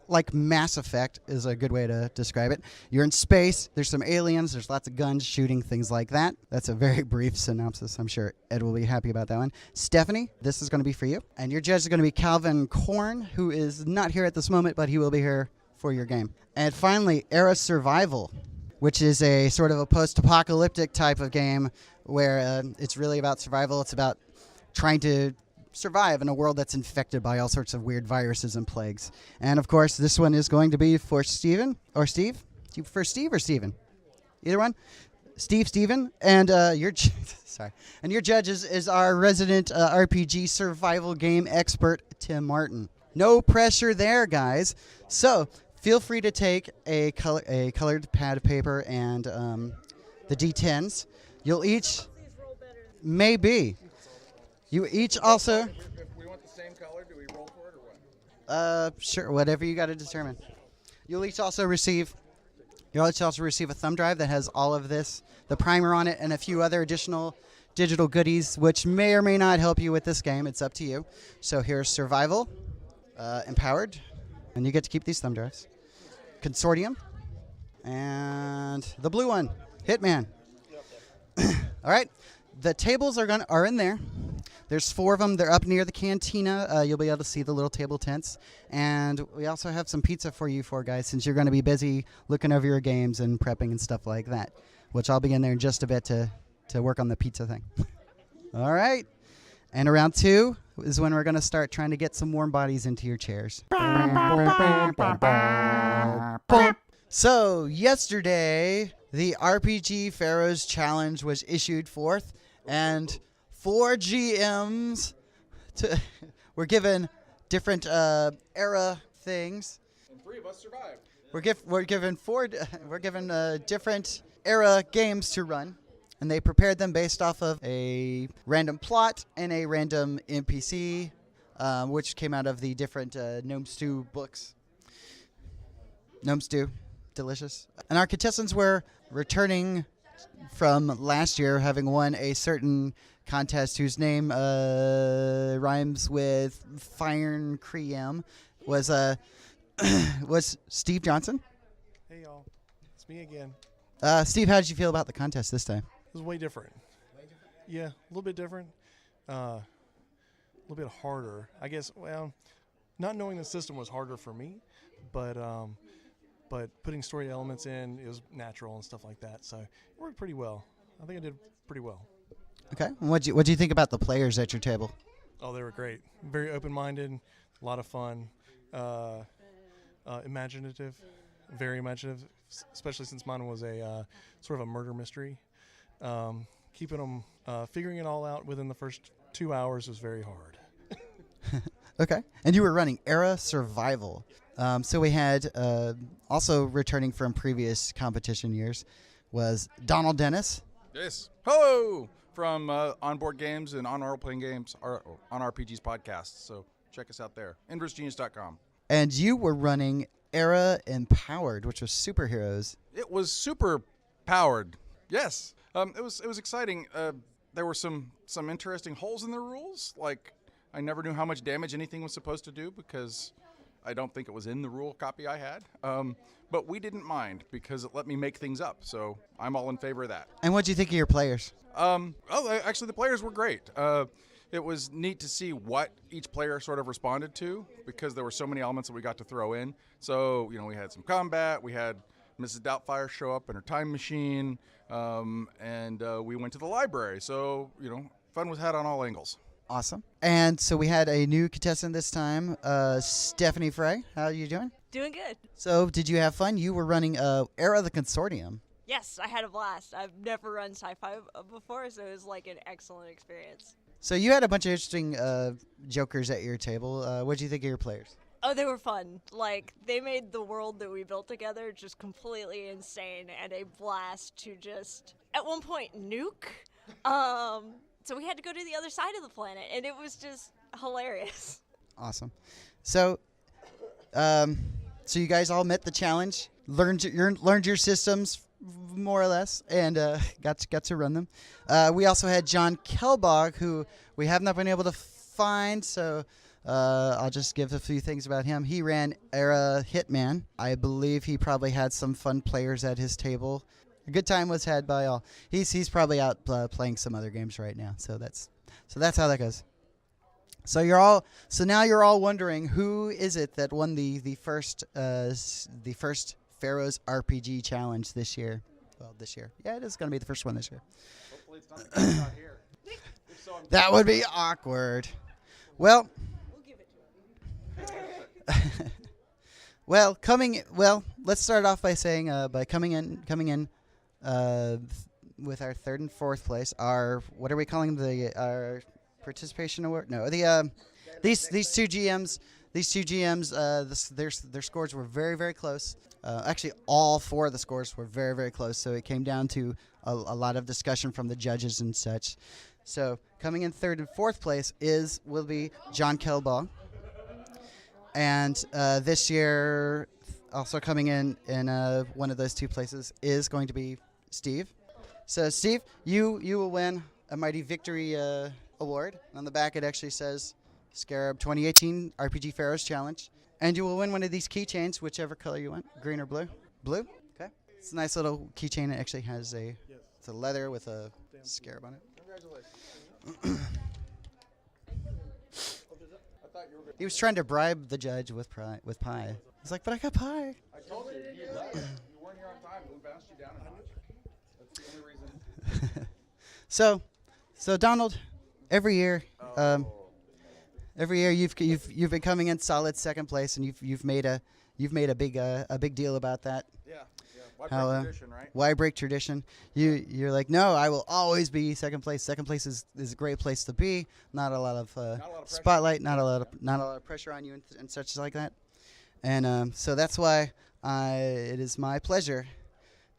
like Mass Effect is a good way to describe it. You're in space, there's some aliens, there's lots of guns, shooting, things like that. That's a very brief synopsis. I'm sure Ed will be happy about that one. Stephanie, this is going to be for you. And your judge is going to be Calvin Korn, who is not here at this moment, but he will be here for your game. And finally, ERA Survival, which is a sort of a post-apocalyptic type of game where it's really about survival. It's about trying to survive in a world that's infected by all sorts of weird viruses and plagues. And of course, this one is going to be for Steven or Steve. Do you prefer Steve or Steven? Either one? Steven, and sorry, and your judge is our resident RPG survival game expert, Tim Martin. No pressure there, guys. So feel free to take a colored pad of paper and the D10s. You'll each maybe. You each also. If we want the same color, do we roll for it or what? Sure, whatever you got to determine. You'll each also receive a thumb drive that has all of this, the primer on it, and a few other additional digital goodies, which may or may not help you with this game. It's up to you. So here's Survival, Empowered, and you get to keep these thumb drives. Consortium, and the blue one, Hitman. All right, the tables are in there. There's 4 of them. They're up near the cantina. You'll be able to see the little table tents. And we also have some pizza for you 4 guys, since you're going to be busy looking over your games and prepping and stuff like that, which I'll be in there in just a bit to work on the pizza thing. All right. And round 2 is when we're going to start trying to get some warm bodies into your chairs. So yesterday, the RPG Pharaohs Challenge was issued forth, and 4 GMs were given different era things. And 3 of us survived. We're given different era games to run, and they prepared them based off of a random plot and a random NPC, which came out of the different Gnome Stew books. Gnome Stew, delicious. And our contestants were returning from last year, having won a certain contest whose name rhymes with Fire Cream, was Steve Johnson. Hey y'all, it's me again. Steve, how did you feel about the contest this time? It was way different. Yeah, a little bit different. A little bit harder, I guess. Well, not knowing the system was harder for me, but putting story elements in, it was natural and stuff like that. So it worked pretty well. I think I did pretty well. Okay. What'd you think about the players at your table? Oh, they were great. Very open-minded, a lot of fun, imaginative, very imaginative, especially since mine was a sort of a murder mystery. Keeping them, figuring it all out within the first 2 hours was very hard. Okay. And you were running Era Survival. So we had, also returning from previous competition years, was Donald Dennis. Yes. Hello! From Onboard Games and On Role Playing Games, on RPGs podcasts. So check us out there. InversGenius.com. And you were running Era Empowered, which was superheroes. It was super powered. Yes. It was exciting. There were some interesting holes in the rules. Like, I never knew how much damage anything was supposed to do because I don't think it was in the rule copy I had. But we didn't mind because it let me make things up. So I'm all in favor of that. And what'd you think of your players? Actually, the players were great. It was neat to see what each player sort of responded to because there were so many elements that we got to throw in. So, we had some combat. We had Mrs. Doubtfire show up in her time machine. And we went to the library. So, fun was had on all angles. Awesome. And so we had a new contestant this time, Stephanie Frey. How are you doing? Doing good. So did you have fun? You were running Era the Consortium. Yes, I had a blast. I've never run sci-fi before, so it was like an excellent experience. So you had a bunch of interesting jokers at your table. What did you think of your players? Oh, they were fun. Like, they made the world that we built together just completely insane and a blast to just, at one point, nuke. So we had to go to the other side of the planet, and it was just hilarious. Awesome. So, so you guys all met the challenge, learned your systems more or less, and got to run them. We also had John Kelbog, who we have not been able to find, so I'll just give a few things about him. He ran Era Hitman. I believe he probably had some fun players at his table. A good time was had by all. He's probably out playing some other games right now. So that's how that goes. So now you're all wondering, who is it that won the first Pharaohs RPG Challenge this year? Well, this year. Yeah, it is going to be the first one this year. Hopefully it's not here. That would be awkward. Well, let's start off by saying by coming in with our third and fourth place. What are we calling our participation award? No, these two GMs. These two GMs, their scores were very, very close. Actually, all 4 of the scores were very, very close. So it came down to a lot of discussion from the judges and such. So coming in third and fourth place will be John Kelbaugh. And this year, also coming in one of those 2 places is going to be Steve. So Steve, you will win a Mighty Victory award. On the back, it actually says SCARAB 2018 RPG Pharaohs Challenge. And you will win one of these keychains, whichever color you want, green or blue. Blue? Okay. It's a nice little keychain. It actually has it's a leather with a SCARAB on it. Congratulations. He was trying to bribe the judge with pie. He's like, but I got pie. I told you, you weren't here on time. We bounced you down a notch. That's the only reason. So Donald, every year you've been coming in solid second place, and you've made a big deal about that. Yeah. Why break tradition, right? Why break tradition? You're like, no, I will always be second place. Second place is a great place to be. Not a lot of spotlight, not a lot of pressure on you and such like that. And so that's why it is my pleasure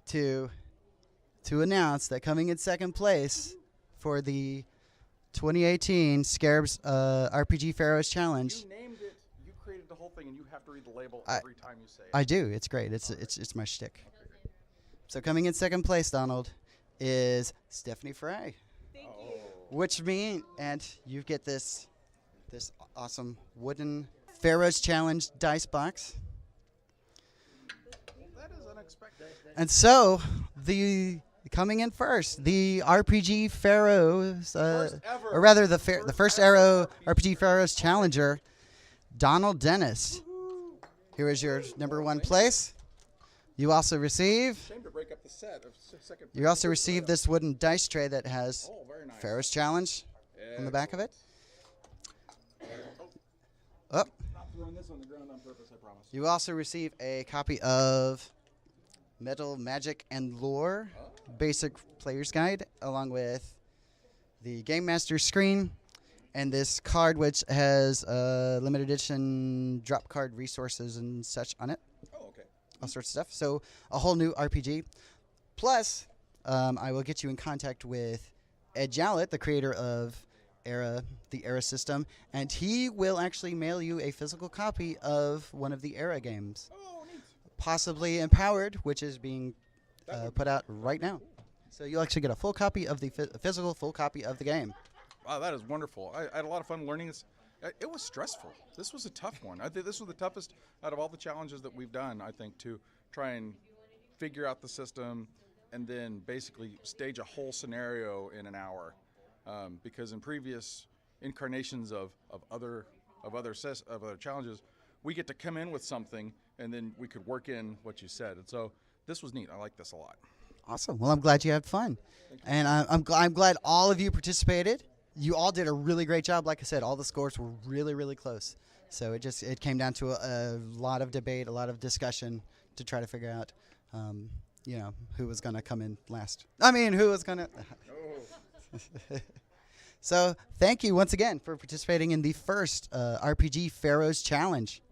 to announce that coming in second place for the 2018 SCARAB's RPG Pharaohs Challenge. You named it. You created the whole thing, and you have to read the label every time you say it. I do. It's great. It's my shtick. So coming in second place, Donald, is Stephanie Fry. Thank you. Which means, and you get this awesome wooden Pharaohs Challenge dice box. That is unexpected. And so coming in first, the RPG Pharaohs, or rather the first RPG Pharaohs challenger, Donald Dennis. Here is your number 1 place. You also receive. Shame to break up the set of second. You also receive this wooden dice tray that has very nice. Pharaohs Challenge on the back of it. Oh. Not throwing this on the ground on purpose, I promise. You also receive a copy of Metal, Magic, and Lore Basic Player's Guide, along with the Game Master screen and this card, which has limited edition drop card resources and such on it. Oh, okay. All sorts of stuff. So a whole new RPG. Plus, I will get you in contact with Ed Jallett, the creator of the Era system, and he will actually mail you a physical copy of one of the Era games. Oh, neat. Possibly Empowered, which is being put out right now. So you'll actually get a full copy of the physical full copy of the game. Wow, that is wonderful. I had a lot of fun learning this. It was stressful. This was a tough one. I think this was the toughest out of all the challenges that we've done, I think, to try and figure out the system and then basically stage a whole scenario in an hour. Because in previous incarnations of other challenges, we get to come in with something and then we could work in what you said. And so this was neat. I like this a lot. Awesome. Well, I'm glad you had fun. And I'm glad all of you participated. You all did a really great job. Like I said, all the scores were really, really close. So it came down to a lot of debate, a lot of discussion to try to figure out, who was going to come in last. Who was going to... So thank you once again for participating in the first RPG Pharaohs Challenge.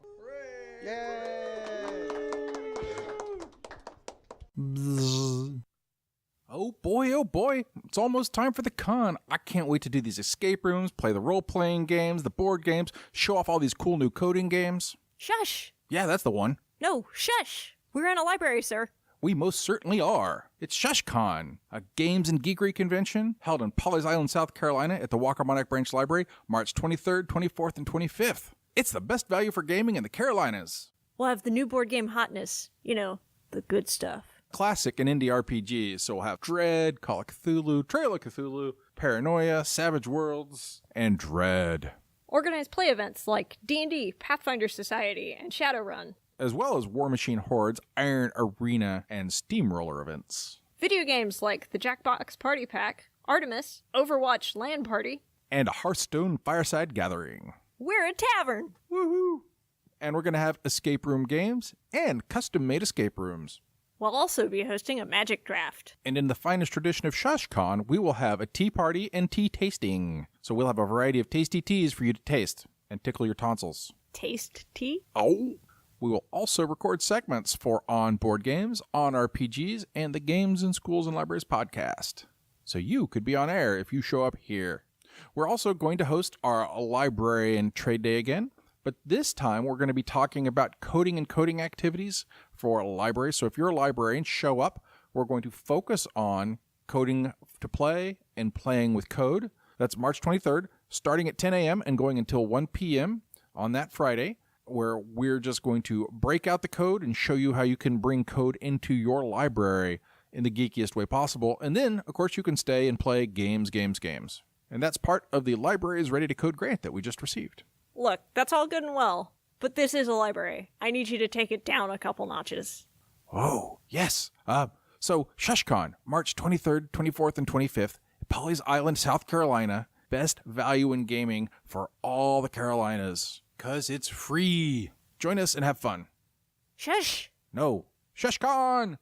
Oh boy, it's almost time for the con. I can't wait to do these escape rooms, play the role-playing games, the board games, show off all these cool new coding games. Shush! Yeah, that's the one. No, shush! We're in a library, sir. We most certainly are. It's ShushCon, a games and geekery convention held in Pawleys Island, South Carolina at the Wacomonoc Branch Library, March 23rd, 24th, and 25th. It's the best value for gaming in the Carolinas. We'll have the new board game hotness. The good stuff. Classic and indie RPGs, so we'll have Dread, Call of Cthulhu, Trail of Cthulhu, Paranoia, Savage Worlds, and Dread. Organized play events like D&D, Pathfinder Society, and Shadowrun. As well as War Machine Hordes, Iron Arena, and Steamroller events. Video games like the Jackbox Party Pack, Artemis, Overwatch LAN Party, and a Hearthstone Fireside Gathering. We're a tavern! Woohoo! And we're going to have escape room games and custom-made escape rooms. We'll also be hosting a magic draft. And in the finest tradition of ShushCon, we will have a tea party and tea tasting. So we'll have a variety of tasty teas for you to taste and tickle your tonsils. Taste tea? Oh! We will also record segments for On Board Games, On RPGs, and the Games in Schools and Libraries podcast. So you could be on air if you show up here. We're also going to host our library and trade day again, but this time we're going to be talking about coding and coding activities for libraries. So if you're a librarian, show up. We're going to focus on coding to play and playing with code. That's March 23rd, starting at 10 a.m. and going until 1 p.m. on that Friday, where we're just going to break out the code and show you how you can bring code into your library in the geekiest way possible. And then, of course, you can stay and play games. And that's part of the Libraries Ready to Code grant that we just received. Look, that's all good and well, but this is a library. I need you to take it down a couple notches. Oh, yes. So ShushCon, March 23rd, 24th, and 25th, Pawleys Island, South Carolina. Best value in gaming for all the Carolinas. 'Cause it's free. Join us and have fun. Shush! No. ShushCon!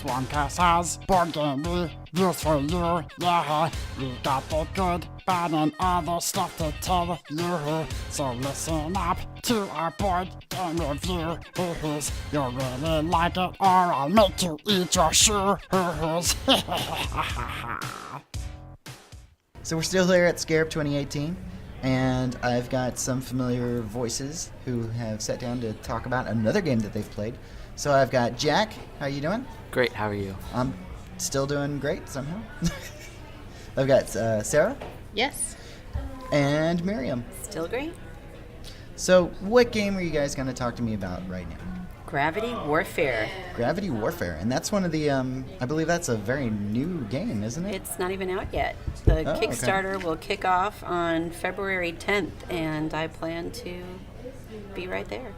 SwarmCast has board game reviews for you, yeah. We got the good, bad, and other stuff to tell you. So listen up to our board game review. You'll really like it, or I'll make you eat your shoes. So we're still here at SCARAB 2018, and I've got some familiar voices who have sat down to talk about another game that they've played. So I've got Jack. How you doing? Great. How are you? I'm still doing great somehow. I've got Sarah. Yes. And Miriam. Still great. So what game are you guys going to talk to me about right now? Gravity Warfare. Gravity Warfare. And that's one of the, I believe that's a very new game, isn't it? It's not even out yet. The Kickstarter will kick off on February 10th, and I plan to be right there.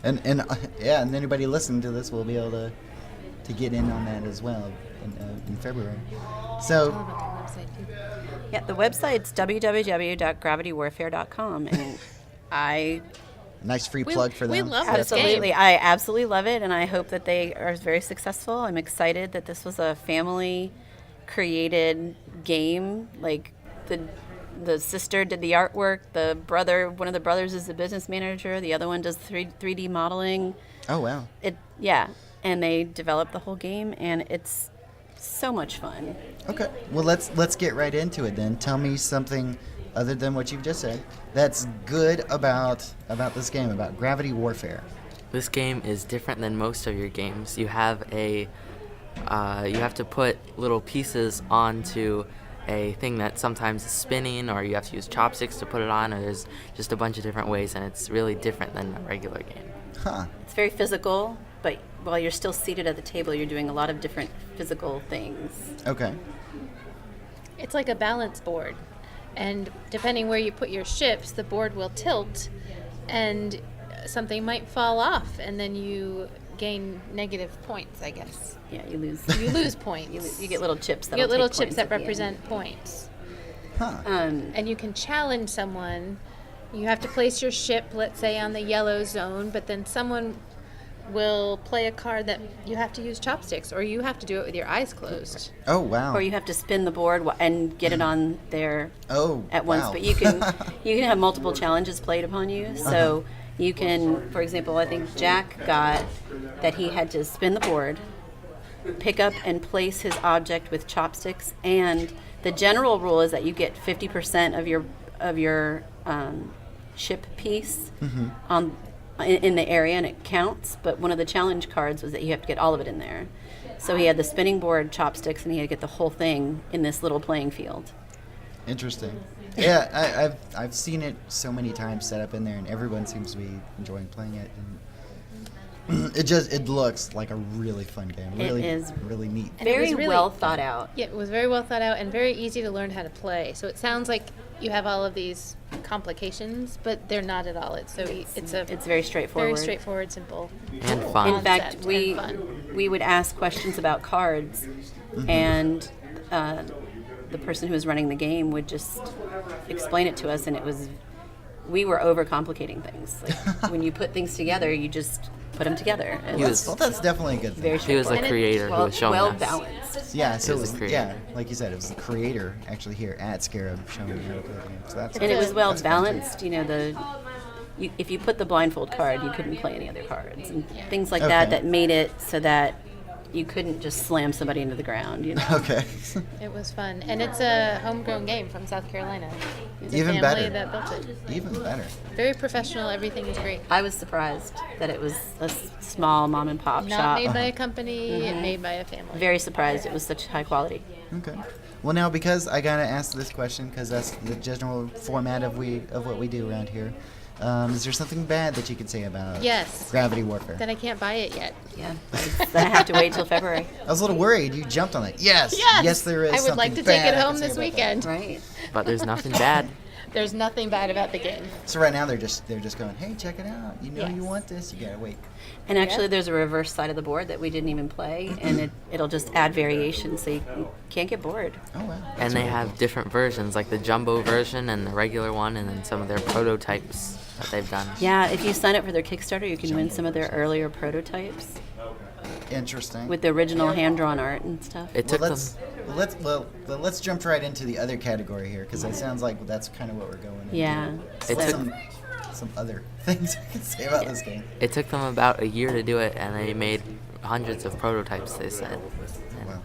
And anybody listening to this will be able to get in on that as well in February. So, yeah, the website's www.gravitywarfare.com, and nice free plug for them. We love this game. I absolutely love it, and I hope that they are very successful. I'm excited that this was a family-created game. Like the sister did the artwork. The brother, one of the brothers, is the business manager. The other one does 3D modeling. Oh wow! And they developed the whole game, and it's so much fun. Okay, well let's get right into it then. Tell me something other than what you've just said that's good about this game, about Gravity Warfare. This game is different than most of your games. You have you have to put little pieces onto a thing that sometimes is spinning, or you have to use chopsticks to put it on, or there's just a bunch of different ways, and it's really different than a regular game. Huh. It's very physical, but while you're still seated at the table, you're doing a lot of different physical things. Okay. It's like a balance board, and depending where you put your ships, the board will tilt, and something might fall off, and then you gain negative points, I guess. Yeah, you lose. You lose points. You get little chips. You get little chips that represent points. Huh. And you can challenge someone. You have to place your ship, let's say, on the yellow zone, but then someone will play a card that you have to use chopsticks, or you have to do it with your eyes closed. Oh wow! Or you have to spin the board and get it on there at once. Wow. But you can have multiple challenges played upon you. So you can, for example, I think Jack got that he had to spin the board, pick up and place his object with chopsticks, and the general rule is that you get 50% of your ship piece in the area, and it counts. But one of the challenge cards was that you have to get all of it in there. So he had the spinning board, chopsticks, and he had to get the whole thing in this little playing field. Interesting. Yeah, I've seen it so many times set up in there, and everyone seems to be enjoying playing it. And it looks like a really fun game. Really, it is really neat. And it was very really well thought out. Yeah, it was very well thought out and very easy to learn how to play. So it sounds like you have all of these complications, but they're not at all. It's very straightforward. Very straightforward, simple. And fun. In fact, we would ask questions about cards, and the person who was running the game would just explain it to us, and we were overcomplicating things. Like when you put things together, you just put them together. And Well, that's definitely a good thing. Very He was the straightforward. creator who was showing well us. balanced. Yeah, so He it was was, the yeah, creator. like you said, it was the creator actually here at SCARAB showing you how to play the game. So that's And it was well that's fun, too. balanced. You know, if you put the blindfold card, you couldn't play any other cards and things like Okay. that made it so that you couldn't just slam somebody into the ground. You know. Okay. It was fun, and it's a homegrown game from South Carolina. It's a Even family better. that built it. Even better. Very professional. Everything is great. I was surprised that it was a small mom and pop Not shop. made by a company, Mhm. made by a family. Very surprised it was such high quality. Okay. Well, now because I gotta ask this question because that's the general format of what we do around here. Is there something bad that you could say about Yes. Gravity Warfare? That I can't buy it yet. Yeah. Then I have to wait till February. I was a little worried. You jumped on it. Yes. Yes. There is. I would like to something take bad it I home could say this about weekend. Right. But there's nothing bad. There's nothing bad about the game. that. So right now they're just going, hey, check it out. You know Yes. you want this. You gotta wait. And actually, there's a reverse side of the board that we didn't even play, and it'll just add variations so you can't get bored. Oh wow. And they have different versions, like the jumbo version and the regular one, and then some of their prototypes that they've done. Yeah, if you sign up for their Kickstarter, you can win some of their earlier prototypes Interesting. with the original hand-drawn art and stuff. It took them. Let's jump right into the other category here because it sounds like that's kind of what we're going into. Yeah. So It took- some other things I can say about this game. It took them about a year to do it, and they made hundreds of prototypes, they said. And Wow.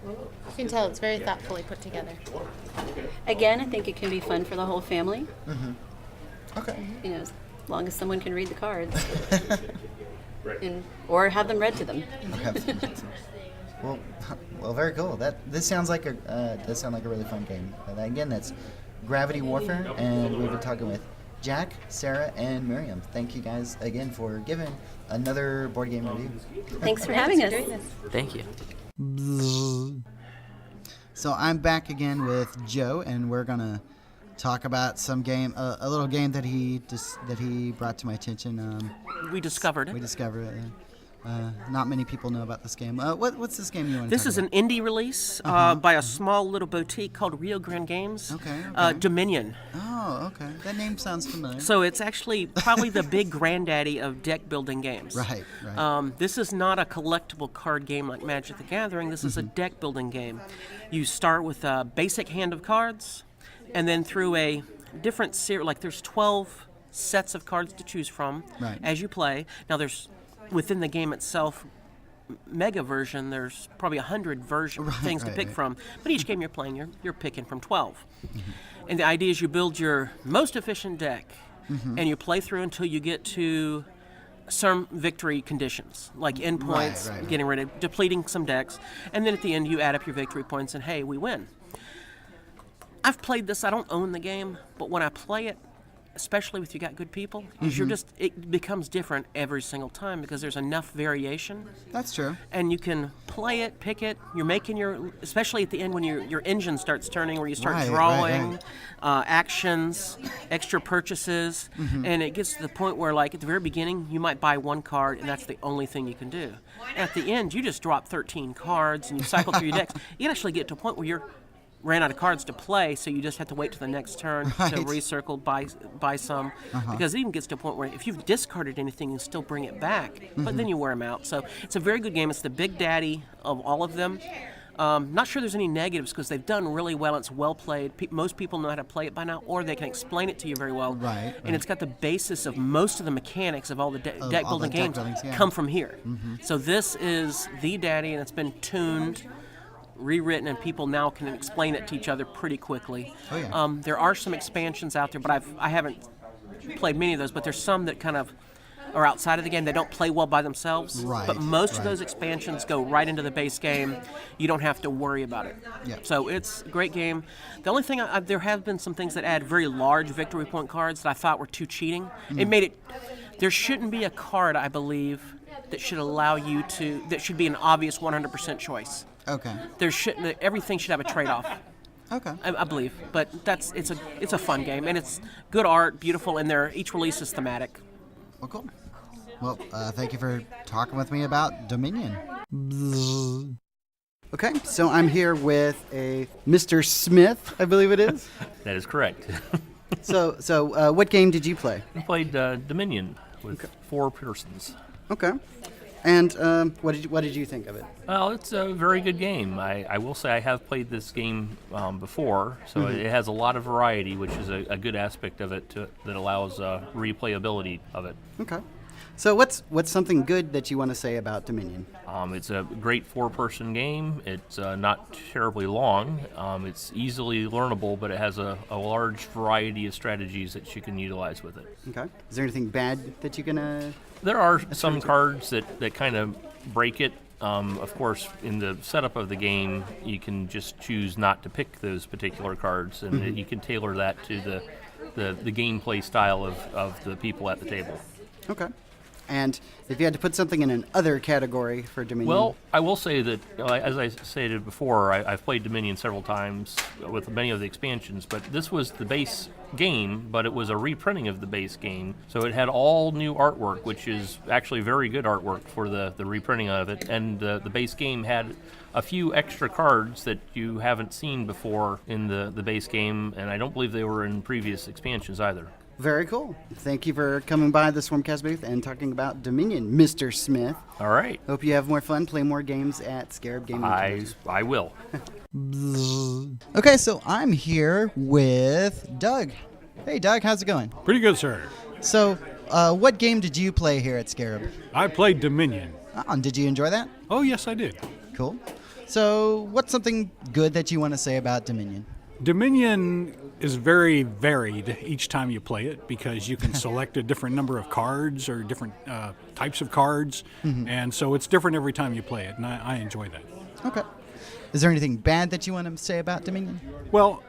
You can tell it's very thoughtfully put together. Again, I think it can be fun for the whole family. Okay. You know, as long as someone can read the cards. Or have them read to them. Well, very cool. This sounds like a really fun game. Again, that's Gravity Warfare, and we've been talking with Jack, Sarah, and Miriam. Thank you guys again for giving another board game review. Thanks for having us. Thank you. So I'm back again with Joe, and we're gonna talk about some game, a little game that he brought to my attention. We discovered it. We discovered it. Not many people know about this game. What's this game you want to This talk is about? an indie release by a small little boutique called Rio Grande Games. Okay. Dominion. Oh, okay. That name sounds familiar. So it's actually probably the big granddaddy of deck building games. Right. This is not a collectible card game like Magic the Gathering. This is a deck building game. You start with a basic hand of cards, and then through a different series, like there's 12 sets of cards to choose from as you play. Now there's within the game itself, mega version, there's probably 100 things to pick from. But each game you're playing, you're picking from 12. And the idea is you build your most efficient deck, and you play through until you get to some victory conditions, like endpoints, getting rid of, depleting some decks, and then at the end you add up your victory points and hey, we win. I've played this, I don't own the game, but when I play it, especially if you got good people, it becomes different every single time because there's enough variation. That's true. And you can play it, pick it. You're making especially at the end when your engine starts turning, where you start drawing actions, extra purchases, and it gets to the point where, like at the very beginning, you might buy one card, and that's the only thing you can do. At the end, you just drop 13 cards, and you cycle through your decks. You can actually get to a point where you're ran out of cards to play, so you just have to wait to the next turn to recircle, buy some, because it even gets to a point where if you've discarded anything, you still bring it back, but then you wear them out. So it's a very good game. It's the big daddy of all of them. Not sure there's any negatives because they've done really well. It's well played. Most people know how to play it by now, or they can explain it to you very well. And it's got the basis of most of the mechanics of all the deck building games come from here. So this is the daddy, and it's been tuned, rewritten, and people now can explain it to each other pretty quickly. There are some expansions out there, but I haven't played many of those, but there's some that kind of are outside of the game. They don't play well by themselves, but most of those expansions go right into the base game. You don't have to worry about it. So it's a great game. The only thing, there have been some things that add very large victory point cards that I thought were too cheating. It made it, there shouldn't be a card, I believe, that should allow you to, that should be an obvious 100% choice. Okay. Everything should have a trade-off. Okay. I believe, but it's a fun game, and it's good art, beautiful, and each release is thematic. Well, cool. Well, thank you for talking with me about Dominion. Okay, so I'm here with a Mr. Smith, I believe it is. That is correct. So what game did you play? I played Dominion with 4 persons. Okay. And what did you think of it? Well, it's a very good game. I will say I have played this game before, so Mhm. it has a lot of variety, which is a good aspect of it that allows replayability of it. Okay. So what's something good that you want to say about Dominion? It's a great 4-person game. It's not terribly long. It's easily learnable, but it has a large variety of strategies that you can utilize with it. Okay. Is there anything bad that you can? There are some cards that kind of break it. Of course, in the setup of the game, you can just choose not to pick those particular cards, and Mhm. you can tailor that to the gameplay style of the people at the table. Okay. And if you had to put something in an other category for Dominion? Well, I will say that, as I stated before, I've played Dominion several times with many of the expansions, but this was the base game, but it was a reprinting of the base game. So it had all new artwork, which is actually very good artwork for the reprinting of it. And the base game had a few extra cards that you haven't seen before in the base game, and I don't believe they were in previous expansions either. Very cool. Thank you for coming by the SwarmCast booth and talking about Dominion, Mr. Smith. All right. Hope you have more fun, play more games at SCARAB Gaming. I will. Okay, so I'm here with Doug. Hey, Doug, how's it going? Pretty good, sir. So, what game did you play here at SCARAB? I played Dominion. Oh, and did you enjoy that? Oh, yes, I did. Cool. So, what's something good that you want to say about Dominion? Dominion is very varied each time you play it because you can select a different number of cards or different types of cards, and so it's different every time you play it, and I enjoy that. Okay. Is there anything bad that you want to say about Dominion? Well,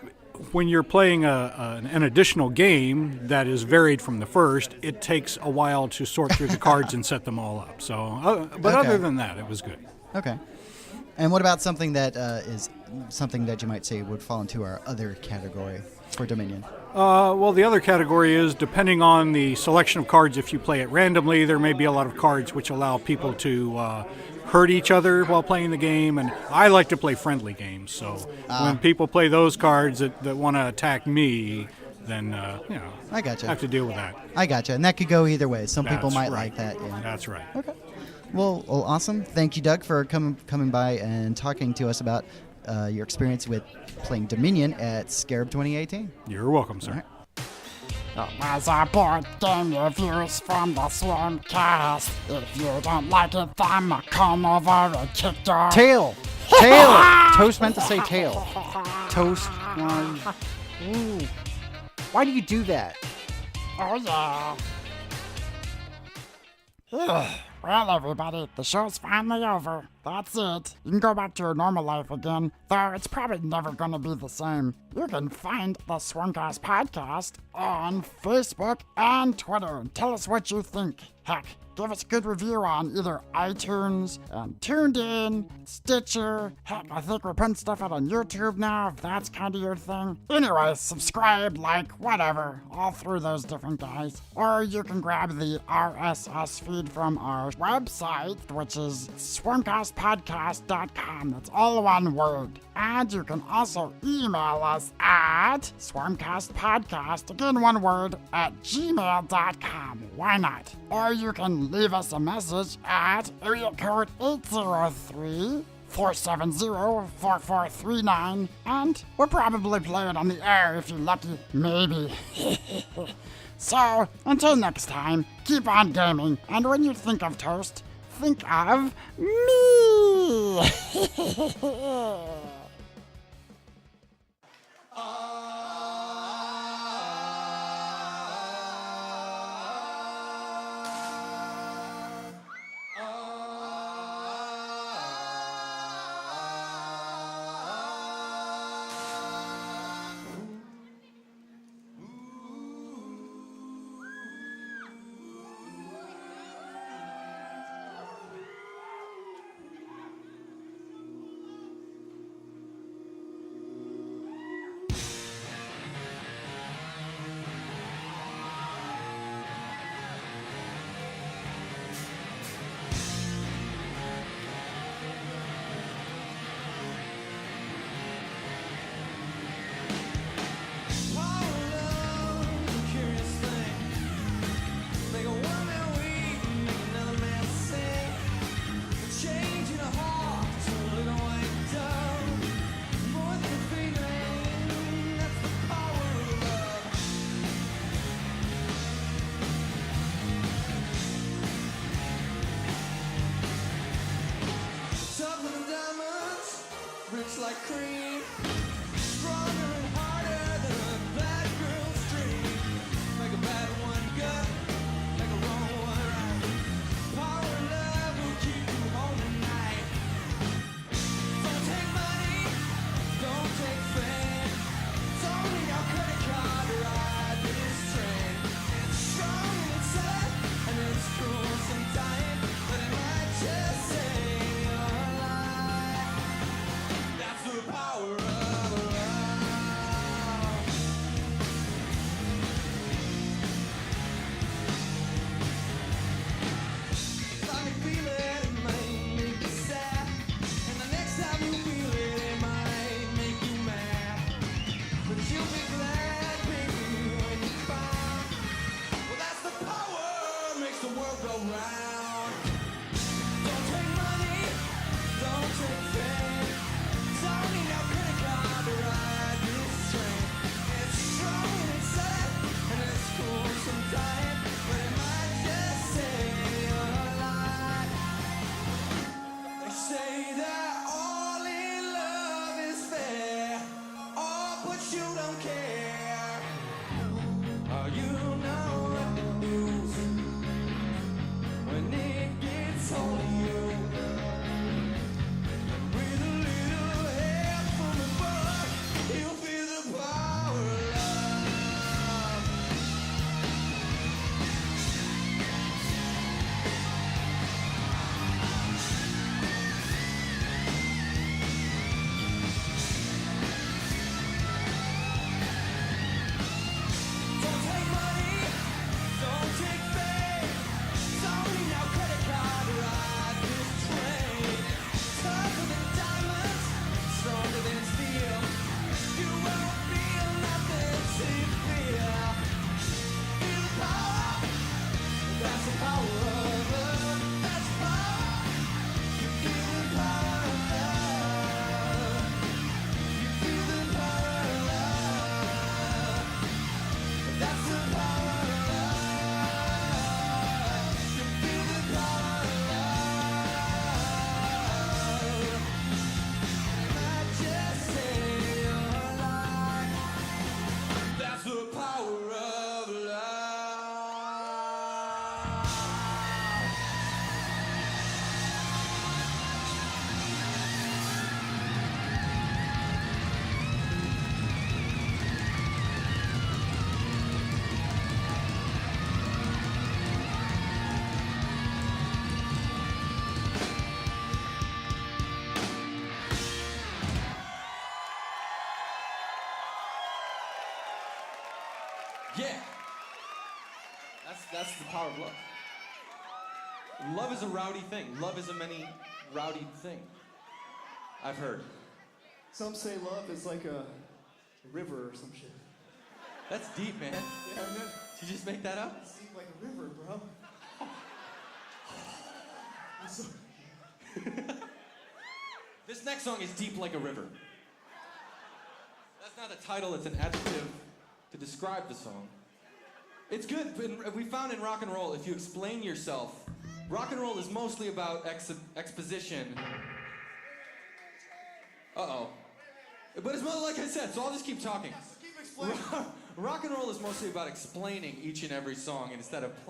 when you're playing an additional game that is varied from the first, it takes a while to sort through the cards and set them all up. So, but Okay. other than that, it was good. Okay. And what about something that is something that you might say would fall into our other category for Dominion? Well, the other category is depending on the selection of cards. If you play it randomly, there may be a lot of cards which allow people to hurt each other while playing the game. And I like to play friendly games. So when people play those cards that want to attack me, then I gotcha. have to deal with that. I gotcha. And that could go either way. Some people That's might right. like that. Yeah. That's right. Okay. Well, awesome. Thank you, Doug, for coming by and talking to us about your experience with playing Dominion at SCARAB 2018. You're welcome, sir. Was a board game reviews from the SwarmCast. If you don't like it, then come over and kick your Tail! Tail! Toast meant to say tail. Toast. Ooh. Why do you do that? Oh, yeah. Well, everybody, the show's finally over. That's it. You can go back to your normal life again, though it's probably never going to be the same. You can find the SwarmCast podcast on Facebook and Twitter. Tell us what you think. Heck, give us a good review on either iTunes and TuneIn, Stitcher. Heck, I think we're putting stuff out on YouTube now, if that's kind of your thing. Anyway, subscribe, like, whatever, all through those different guys. Or you can grab the RSS feed from our website, which is SwarmCastPodcast.com. That's all one word. And you can also email us at SwarmCastPodcast, again one word, at gmail.com. Why not? Or you can leave us a message at area code 803-470-4439, and we'll probably play it on the air if you're lucky. Maybe. So, until next time, keep on gaming, and when you think of toast, think of me! rich like cream, stronger and harder than a bad girl's dream. Make a bad one good, make a wrong one right. Power and love will keep you home tonight. Don't take money, don't take fame. Don't need your credit card to ride this train. It's strong inside and it's cruel sometimes, but it might just save your life. That's the power of love. Time you feel it, it might make you sad. And the next time you feel it, it might make you mad. But you'll be glad, baby, when you find. Well, that's the power makes the world go round. Don't take money, don't take fame. Don't need no credit card to ride this train. It's strong inside and it's cool sometimes, but it might just save your life. They say that all in love is fair, oh, but you don't care. Oh, you know what to lose when it gets hold of you. With a little help from above, you'll feel the power of love. Don't take money, don't take fame. Don't need no credit card to ride this train. Tougher than diamonds, stronger than steel. You won't feel nothing till you feel. Feel the power, that's the power of love. That's the power, you feel the power of love. You feel the power of love. That's the power of love. You feel the power of love. It might just save your life. That's the power of love. Yeah. That's the power of love. Love is a rowdy thing. Love is a many rowdy thing. I've heard. Some say love is like a river or some shit. That's deep, man. Yeah, man. Did you just make that up? It seems like a river, bro. This next song is deep like a river. That's not a title, it's an adjective to describe the song. It's good, but we found in rock and roll, if you explain yourself, rock and roll is mostly about exposition. Uh-oh. But it's more like I said, so I'll just keep talking. Keep explaining. Rock and roll is mostly about explaining each and every song instead of playing.